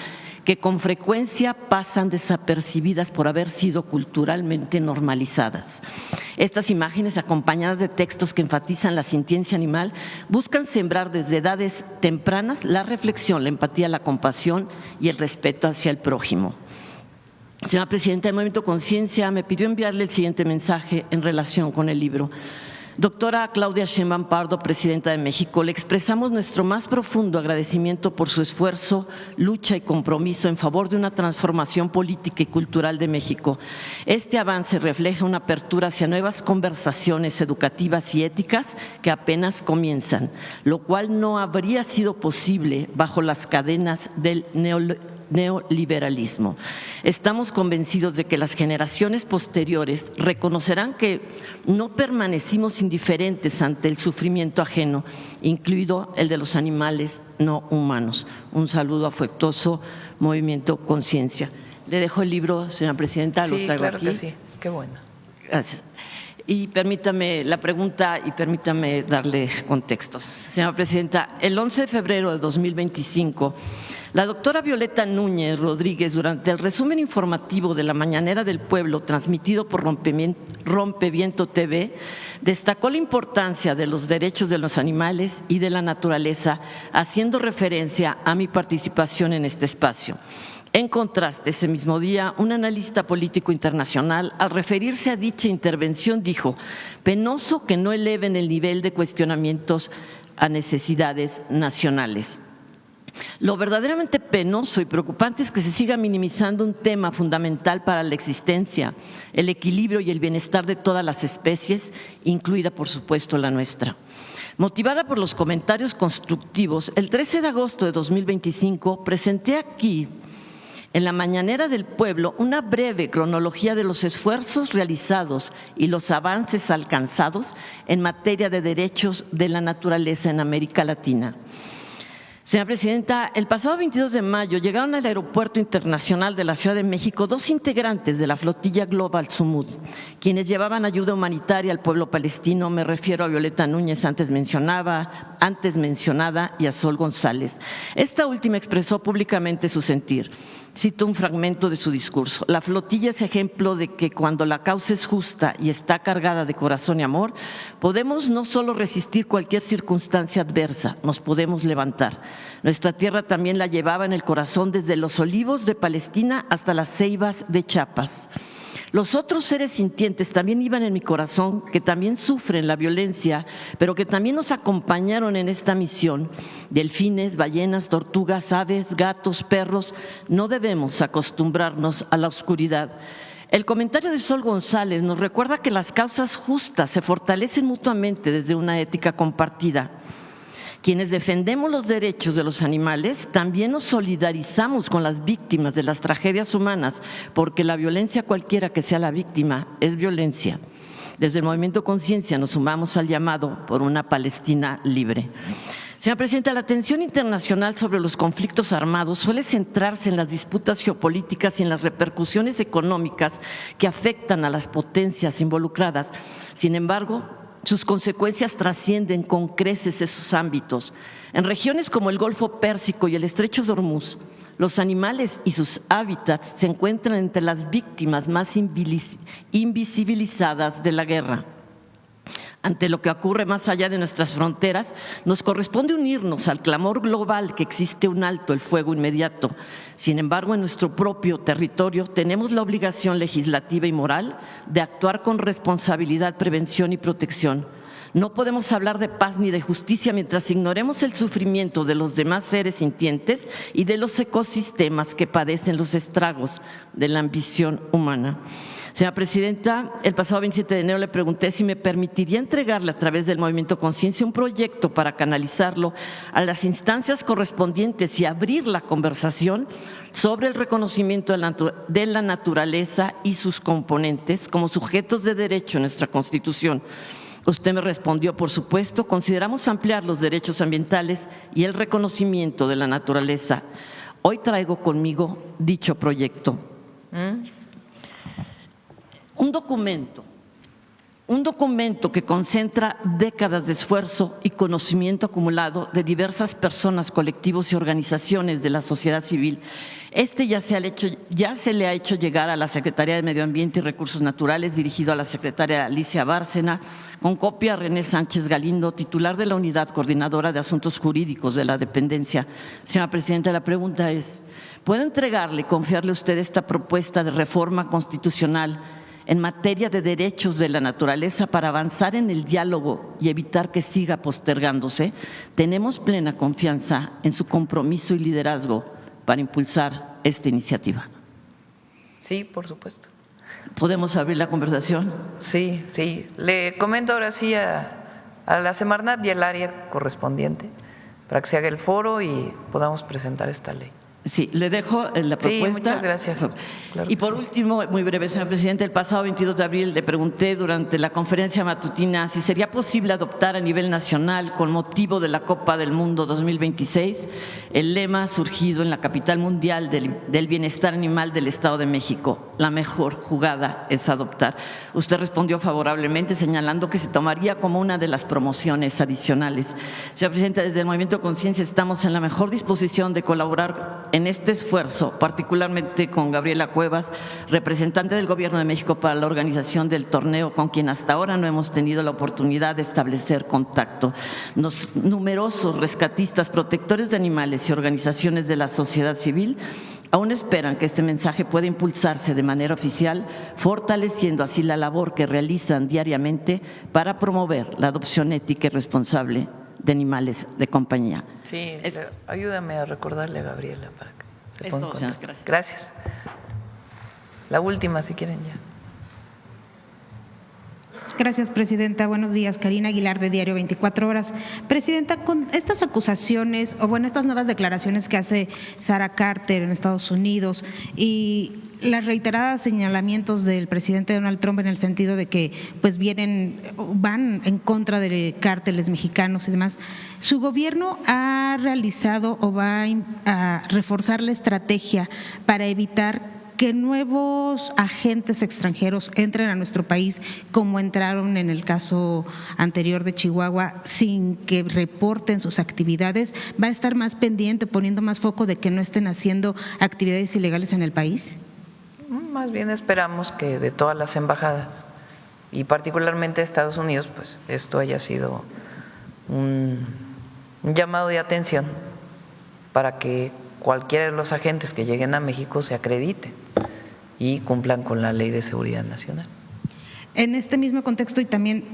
que con frecuencia pasan desapercibidas por haber sido culturalmente normalizadas. Estas imágenes, acompañadas de textos que enfatizan la sintiencia animal, buscan sembrar desde edades tempranas la reflexión, la empatía, la compasión y el respeto hacia el prójimo. Señora presidenta, el Movimiento Conciencia me pidió enviarle el siguiente mensaje en relación con el libro. Doctora Claudia Sheinbaum Pardo, presidenta de México, le expresamos nuestro más profundo agradecimiento por su esfuerzo, lucha y compromiso en favor de una transformación política y cultural de México. Este avance refleja una apertura hacia nuevas conversaciones educativas y éticas que apenas comienzan, lo cual no habría sido posible bajo las cadenas del neoliberalismo. Estamos convencidos de que las generaciones posteriores reconocerán que no permanecimos indiferentes ante el sufrimiento ajeno, incluido el de los animales no humanos. Un saludo afectuoso, Movimiento Conciencia. Le dejo el libro, señora presidenta, lo traigo claro aquí. Que sí, qué bueno. Gracias. Y permítame la pregunta y permítame darle contextos. Señora presidenta, el 11 de febrero de 2025, la doctora Violeta Núñez Rodríguez, durante el resumen informativo de la Mañanera del Pueblo transmitido por Rompeviento TV, destacó la importancia de los derechos de los animales y de la naturaleza, haciendo referencia a mi participación en este espacio. En contraste, ese mismo día, un analista político internacional, al referirse a dicha intervención, dijo: penoso que no eleven el nivel de cuestionamientos a necesidades nacionales. Lo verdaderamente penoso y preocupante es que se siga minimizando un tema fundamental para la existencia, el equilibrio y el bienestar de todas las especies, incluida, por supuesto, la nuestra. Motivada por los comentarios constructivos, el 13 de agosto de 2025 presenté aquí, en la Mañanera del Pueblo, una breve cronología de los esfuerzos realizados y los avances alcanzados en materia de derechos de la naturaleza en América Latina. Señora presidenta, el pasado 22 de mayo llegaron al Aeropuerto Internacional de la Ciudad de México 2 integrantes de la flotilla Global Sumud, quienes llevaban ayuda humanitaria al pueblo palestino. Me refiero a Violeta Núñez, antes mencionada, y a Sol González. Esta última expresó públicamente su sentir. Cito un fragmento de su discurso. La flotilla es ejemplo de que cuando la causa es justa y está cargada de corazón y amor, podemos no solo resistir cualquier circunstancia adversa, nos podemos levantar. Nuestra tierra también la llevaba en el corazón desde los olivos de Palestina hasta las ceibas de Chiapas. Los otros seres sintientes también iban en mi corazón, que también sufren la violencia, pero que también nos acompañaron en esta misión. Delfines, ballenas, tortugas, aves, gatos, perros, no debemos acostumbrarnos a la oscuridad. El comentario de Sol González nos recuerda que las causas justas se fortalecen mutuamente desde una ética compartida. Quienes defendemos los derechos de los animales también nos solidarizamos con las víctimas de las tragedias humanas, porque la violencia, cualquiera que sea la víctima, es violencia. Desde el Movimiento Conciencia nos sumamos al llamado por una Palestina libre. Señora Presidenta, la atención internacional sobre los conflictos armados suele centrarse en las disputas geopolíticas y en las repercusiones económicas que afectan a las potencias involucradas. Sin embargo, sus consecuencias trascienden con creces esos ámbitos. En regiones como el Golfo Pérsico y el Estrecho de Hormuz, los animales y sus hábitats se encuentran entre las víctimas más invisibilizadas de la guerra. Ante lo que ocurre más allá de nuestras fronteras, nos corresponde unirnos al clamor global que existe un alto el fuego inmediato. Sin embargo, en nuestro propio territorio tenemos la obligación legislativa y moral de actuar con responsabilidad, prevención y protección. No podemos hablar de paz ni de justicia mientras ignoremos el sufrimiento de los demás seres sintientes y de los ecosistemas que padecen los estragos de la ambición humana. Señora Presidenta, el pasado 27 de enero le pregunté si me permitiría entregarle a través del Movimiento Conciencia un proyecto para canalizarlo a las instancias correspondientes y abrir la conversación sobre el reconocimiento de la naturaleza y sus componentes como sujetos de derecho en nuestra Constitución. Usted me respondió, por supuesto, consideramos ampliar los derechos ambientales y el reconocimiento de la naturaleza. Hoy traigo conmigo dicho proyecto. Un documento que concentra décadas de esfuerzo y conocimiento acumulado de diversas personas, colectivos y organizaciones de la sociedad civil. Ya se le ha hecho llegar a la Secretaría de Medio Ambiente y Recursos Naturales, dirigido a la secretaria Alicia Bárcena, con copia a René Sánchez Galindo, titular de la Unidad Coordinadora de Asuntos Jurídicos de la Dependencia. Señora Presidenta, la pregunta es, ¿puedo entregarle y confiarle a usted esta propuesta de reforma constitucional en materia de derechos de la naturaleza para avanzar en el diálogo y evitar que siga postergándose? Tenemos plena confianza en su compromiso y liderazgo para impulsar esta iniciativa. Sí, por supuesto. ¿Podemos abrir la conversación? Sí, sí. Le comento ahora sí a la Semarnat y al área correspondiente para que se haga el foro y podamos presentar esta ley. Sí, le dejo la propuesta. Sí, muchas gracias. Claro y por último, muy breve, señor presidente, el pasado 22 de abril le pregunté durante la conferencia matutina si sería posible adoptar a nivel nacional, con motivo de la Copa del Mundo 2026, el lema surgido en la capital mundial del bienestar animal del Estado de México: la mejor jugada es adoptar. Usted respondió favorablemente, señalando que se tomaría como una de las promociones adicionales. Señor presidente, desde el Movimiento Conciencia estamos en la mejor disposición de colaborar en este esfuerzo, particularmente con Gabriela Cuevas, representante del Gobierno de México para la organización del torneo, con quien hasta ahora no hemos tenido la oportunidad de establecer contacto. Los numerosos rescatistas, protectores de animales y organizaciones de la sociedad civil aún esperan que este mensaje pueda impulsarse de manera oficial, fortaleciendo así la labor que realizan diariamente para promover la adopción ética y responsable de animales de compañía. Sí, ayúdame a recordarle a Gabriela para que se ponga en contacto. Gracias. Gracias. La última, si quieren ya. Gracias, Presidenta. Buenos días. Karina Aguilar, de Diario 24 Horas. Presidenta, con estas acusaciones, estas nuevas declaraciones que hace Sarah Carter en Estados Unidos y las reiteradas señalamientos del presidente Donald Trump en el sentido de que van en contra de cárteles mexicanos y demás, ¿su gobierno ha realizado o va a reforzar la estrategia para evitar que nuevos agentes extranjeros entren a nuestro país como entraron en el caso anterior de Chihuahua sin que reporten sus actividades? ¿Va a estar más pendiente, poniendo más foco de que no estén haciendo actividades ilegales en el país? Más bien esperamos que de todas las embajadas y particularmente de Estados Unidos, pues esto haya sido un llamado de atención para que cualquiera de los agentes que lleguen a México se acrediten y cumplan con la Ley de Seguridad Nacional. En este mismo contexto y también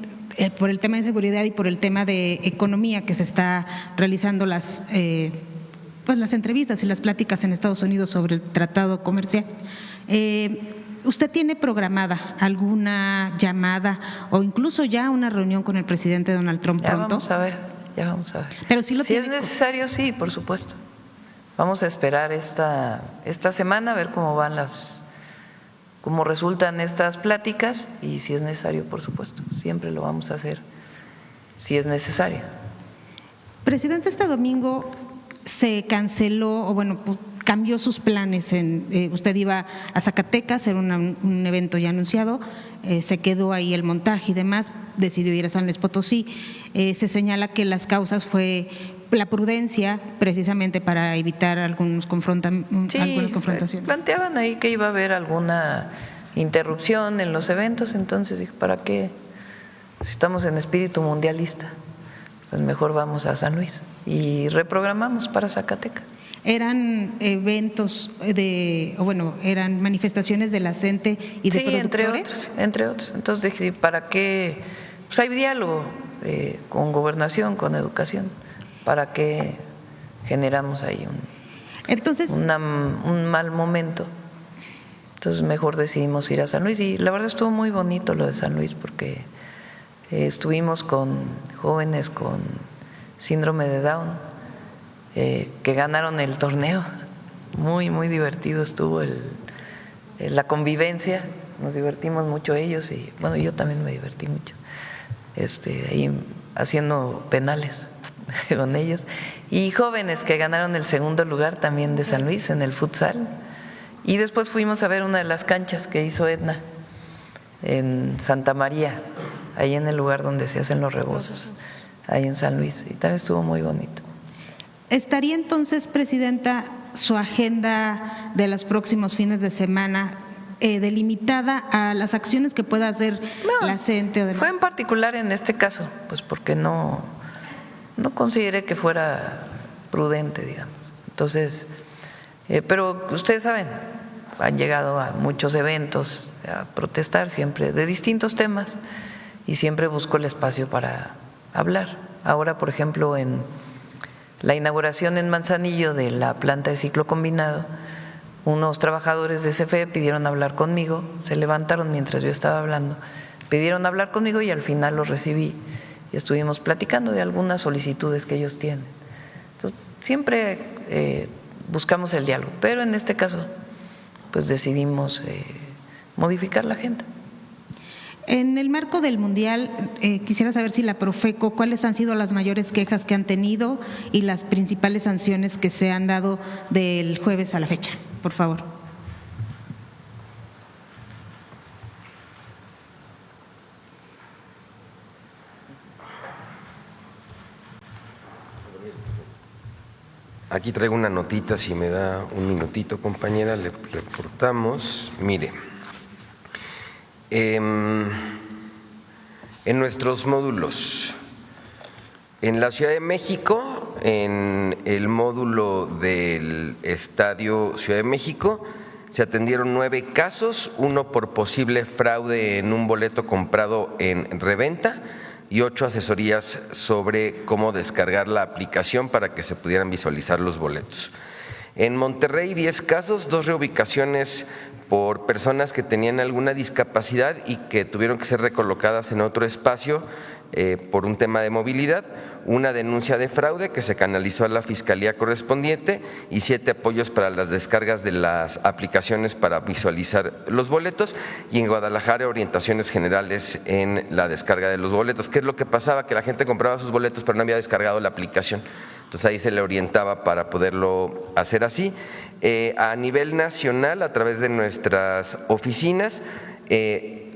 por el tema de seguridad y por el tema de economía que se está realizando las entrevistas y las pláticas en Estados Unidos sobre el tratado comercial, ¿usted tiene programada alguna llamada o incluso ya una reunión con el presidente Donald Trump pronto? Ya vamos a ver. Pero sí si es necesario, sí, por supuesto. Vamos a esperar esta semana a ver cómo resultan estas pláticas y si es necesario, por supuesto, siempre lo vamos a hacer si es necesario. Presidente, este domingo se canceló, cambió sus planes. Usted iba a Zacatecas, era un evento ya anunciado, se quedó ahí el montaje y demás, decidió ir a San Luis Potosí. Se señala que las causas fue la prudencia, precisamente para evitar algunas confrontaciones. Planteaban ahí que iba a haber alguna interrupción en los eventos, entonces dije, ¿para qué? Si estamos en espíritu mundialista, pues mejor vamos a San Luis y reprogramamos para Zacatecas. ¿Eran eventos eran manifestaciones de la CENTE y de productores? Entre otros. Entonces dije, ¿para qué? Pues hay diálogo con Gobernación, con Educación. ¿Para qué generamos ahí un mal momento? Entonces mejor decidimos ir a San Luis y la verdad estuvo muy bonito lo de San Luis porque estuvimos con jóvenes con síndrome de Down que ganaron el torneo. Muy, muy divertido estuvo la convivencia, nos divertimos mucho ellos y yo también me divertí mucho ahí haciendo penales con ellos, y jóvenes que ganaron el segundo lugar también de San Luis en el futsal. Y después fuimos a ver una de las canchas que hizo Edna en Santa María, ahí en el lugar donde se hacen los rebozos, ahí en San Luis, y también estuvo muy bonito. ¿Estaría entonces, Presidenta, su agenda de los próximos fines de semana delimitada a las acciones que pueda hacer la CENTE? Fue en particular en este caso, pues porque no consideré que fuera prudente, digamos. Entonces, pero ustedes saben, han llegado a muchos eventos a protestar siempre de distintos temas y siempre busco el espacio para hablar. Ahora, por ejemplo, en la inauguración en Manzanillo de la planta de ciclo combinado, unos trabajadores de CFE pidieron hablar conmigo, se levantaron mientras yo estaba hablando, pidieron hablar conmigo y al final los recibí y estuvimos platicando de algunas solicitudes que ellos tienen. Entonces, siempre buscamos el diálogo, pero en este caso pues decidimos modificar la agenda. En el marco del Mundial, quisiera saber si la Profeco, ¿cuáles han sido las mayores quejas que han tenido y las principales sanciones que se han dado del jueves a la fecha? Por favor. Aquí traigo una notita, si me da un minutito, compañera, le reportamos. Mire, en nuestros módulos, en la Ciudad de México, en el módulo del Estadio Ciudad de México, se atendieron 9 casos, 1 por posible fraude en un boleto comprado en reventa y 8 asesorías sobre cómo descargar la aplicación para que se pudieran visualizar los boletos. En Monterrey, 10 casos, 2 reubicaciones por personas que tenían alguna discapacidad y que tuvieron que ser recolocadas en otro espacio por un tema de movilidad, una denuncia de fraude que se canalizó a la fiscalía correspondiente y 7 apoyos para las descargas de las aplicaciones para visualizar los boletos, y en Guadalajara orientaciones generales en la descarga de los boletos. ¿Qué es lo que pasaba? Que la gente compraba sus boletos pero no había descargado la aplicación. Entonces ahí se le orientaba para poderlo hacer así. A nivel nacional, a través de nuestras oficinas,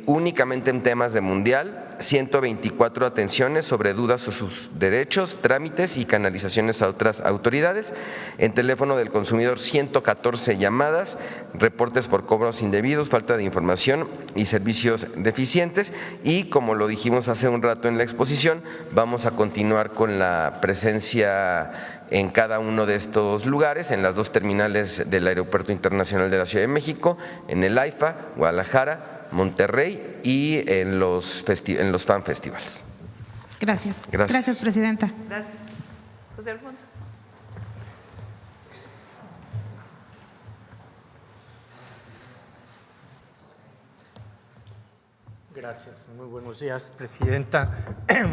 únicamente en temas de mundial, 124 atenciones sobre dudas sobre sus derechos, trámites y canalizaciones a otras autoridades. En teléfono del consumidor, 114 llamadas, reportes por cobros indebidos, falta de información y servicios deficientes. Y como lo dijimos hace un rato en la exposición, vamos a continuar con la presencia en cada uno de estos lugares, en las 2 terminales del Aeropuerto Internacional de la Ciudad de México, en el AIFA, Guadalajara, Monterrey y en los fan festivals. Gracias. Gracias. Gracias, presidenta. Gracias. José Alfonso. Gracias. Muy buenos días, presidenta.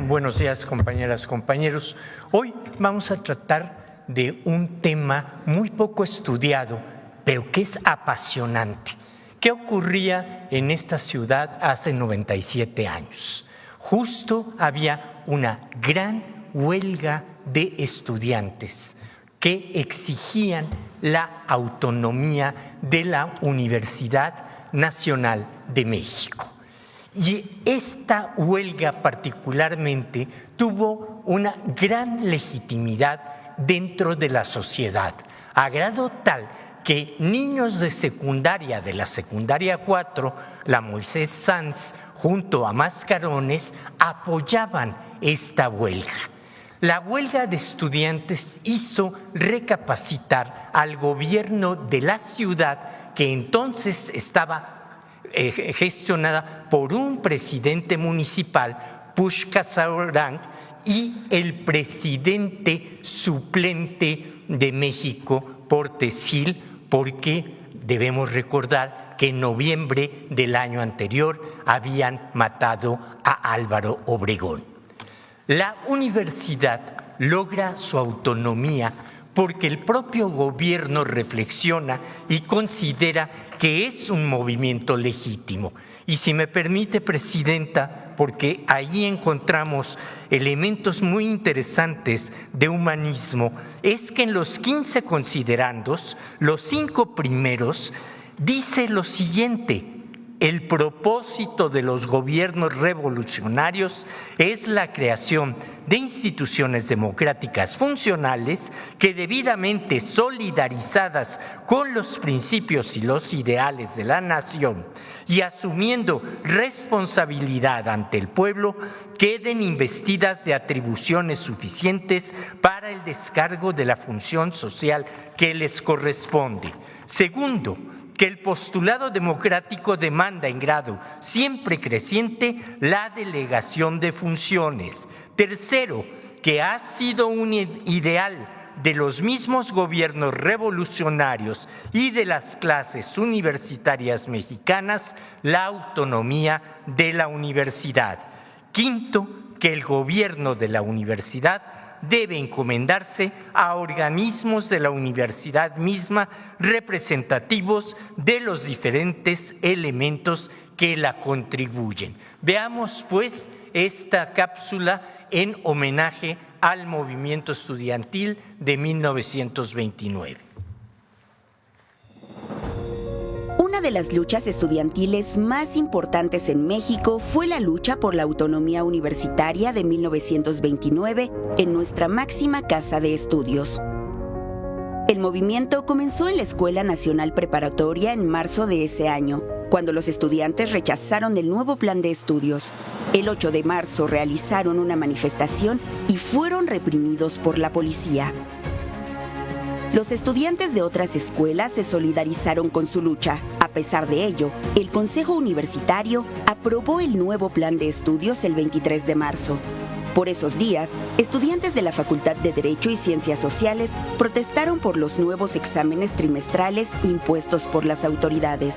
Buenos días, compañeras, compañeros. Hoy vamos a tratar de un tema muy poco estudiado, pero que es apasionante. ¿Qué ocurría en esta ciudad hace 97 años? Justo había una gran huelga de estudiantes que exigían la autonomía de la Universidad Nacional de México. Y esta huelga particularmente tuvo una gran legitimidad dentro de la sociedad, a grado tal que niños de secundaria, de la secundaria 4, la Moisés Sanz, junto a Mascarones, apoyaban esta huelga. La huelga de estudiantes hizo recapacitar al gobierno de la ciudad, que entonces estaba gestionada por un presidente municipal, Pushka Saurang, y el presidente suplente de México, Portesil, porque debemos recordar que en noviembre del año anterior habían matado a Álvaro Obregón. La universidad logra su autonomía porque el propio gobierno reflexiona y considera que es un movimiento legítimo. Y si me permite, presidenta, porque ahí encontramos elementos muy interesantes de humanismo, es que en los 15 considerandos, los 5 primeros, dice lo siguiente: el propósito de los gobiernos revolucionarios es la creación de instituciones democráticas funcionales que, debidamente solidarizadas con los principios y los ideales de la nación y asumiendo responsabilidad ante el pueblo, queden investidas de atribuciones suficientes para el descargo de la función social que les corresponde. Segundo, que el postulado democrático demanda en grado siempre creciente la delegación de funciones. Tercero, que ha sido un ideal de los mismos gobiernos revolucionarios y de las clases universitarias mexicanas la autonomía de la universidad. Quinto, que el gobierno de la universidad debe encomendarse a organismos de la universidad misma representativos de los diferentes elementos que la contribuyen. Veamos pues esta cápsula en homenaje al movimiento estudiantil de 1929. Una de las luchas estudiantiles más importantes en México fue la lucha por la autonomía universitaria de 1929 en nuestra máxima casa de estudios. El movimiento comenzó en la Escuela Nacional Preparatoria en marzo de ese año, cuando los estudiantes rechazaron el nuevo plan de estudios. El 8 de marzo realizaron una manifestación y fueron reprimidos por la policía. Los estudiantes de otras escuelas se solidarizaron con su lucha. A pesar de ello, el Consejo Universitario aprobó el nuevo plan de estudios el 23 de marzo. Por esos días, estudiantes de la Facultad de Derecho y Ciencias Sociales protestaron por los nuevos exámenes trimestrales impuestos por las autoridades.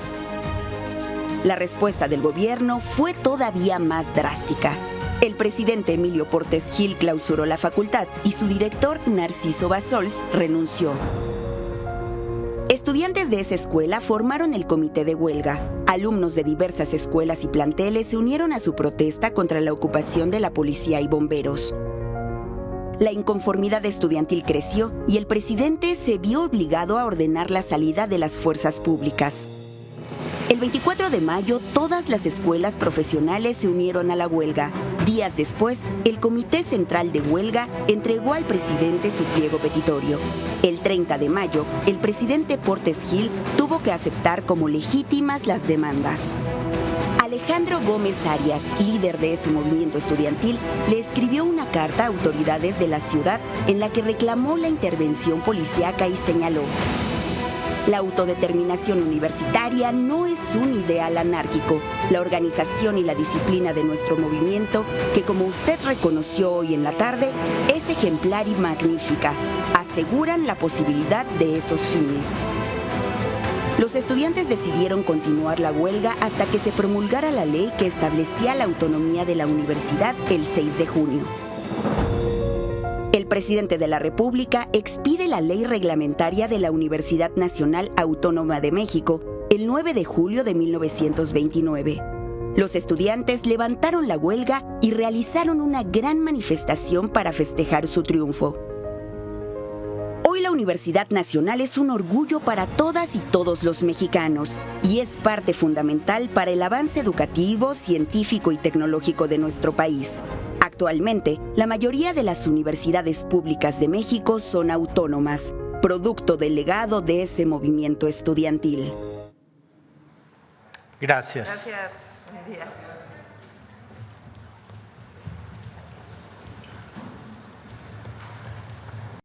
La respuesta del gobierno fue todavía más drástica. El presidente Emilio Portes Gil clausuró la facultad y su director, Narciso Bassols, renunció. Estudiantes de esa escuela formaron el comité de huelga. Alumnos de diversas escuelas y planteles se unieron a su protesta contra la ocupación de la policía y bomberos. La inconformidad estudiantil creció y el presidente se vio obligado a ordenar la salida de las fuerzas públicas. El 24 de mayo, todas las escuelas profesionales se unieron a la huelga. Días después, el Comité Central de Huelga entregó al presidente su pliego petitorio. El 30 de mayo, el presidente Portes Gil tuvo que aceptar como legítimas las demandas. Alejandro Gómez Arias, líder de ese movimiento estudiantil, le escribió una carta a autoridades de la ciudad en la que reclamó la intervención policíaca y señaló: la autodeterminación universitaria no es un ideal anárquico. La organización y la disciplina de nuestro movimiento, que como usted reconoció hoy en la tarde, es ejemplar y magnífica, aseguran la posibilidad de esos fines. Los estudiantes decidieron continuar la huelga hasta que se promulgara la ley que establecía la autonomía de la universidad el 6 de junio. El presidente de la República expide la ley reglamentaria de la Universidad Nacional Autónoma de México el 9 de julio de 1929. Los estudiantes levantaron la huelga y realizaron una gran manifestación para festejar su triunfo. Hoy la Universidad Nacional es un orgullo para todas y todos los mexicanos y es parte fundamental para el avance educativo, científico y tecnológico de nuestro país. Actualmente, la mayoría de las universidades públicas de México son autónomas, producto del legado de ese movimiento estudiantil. Gracias. Gracias. Buen día.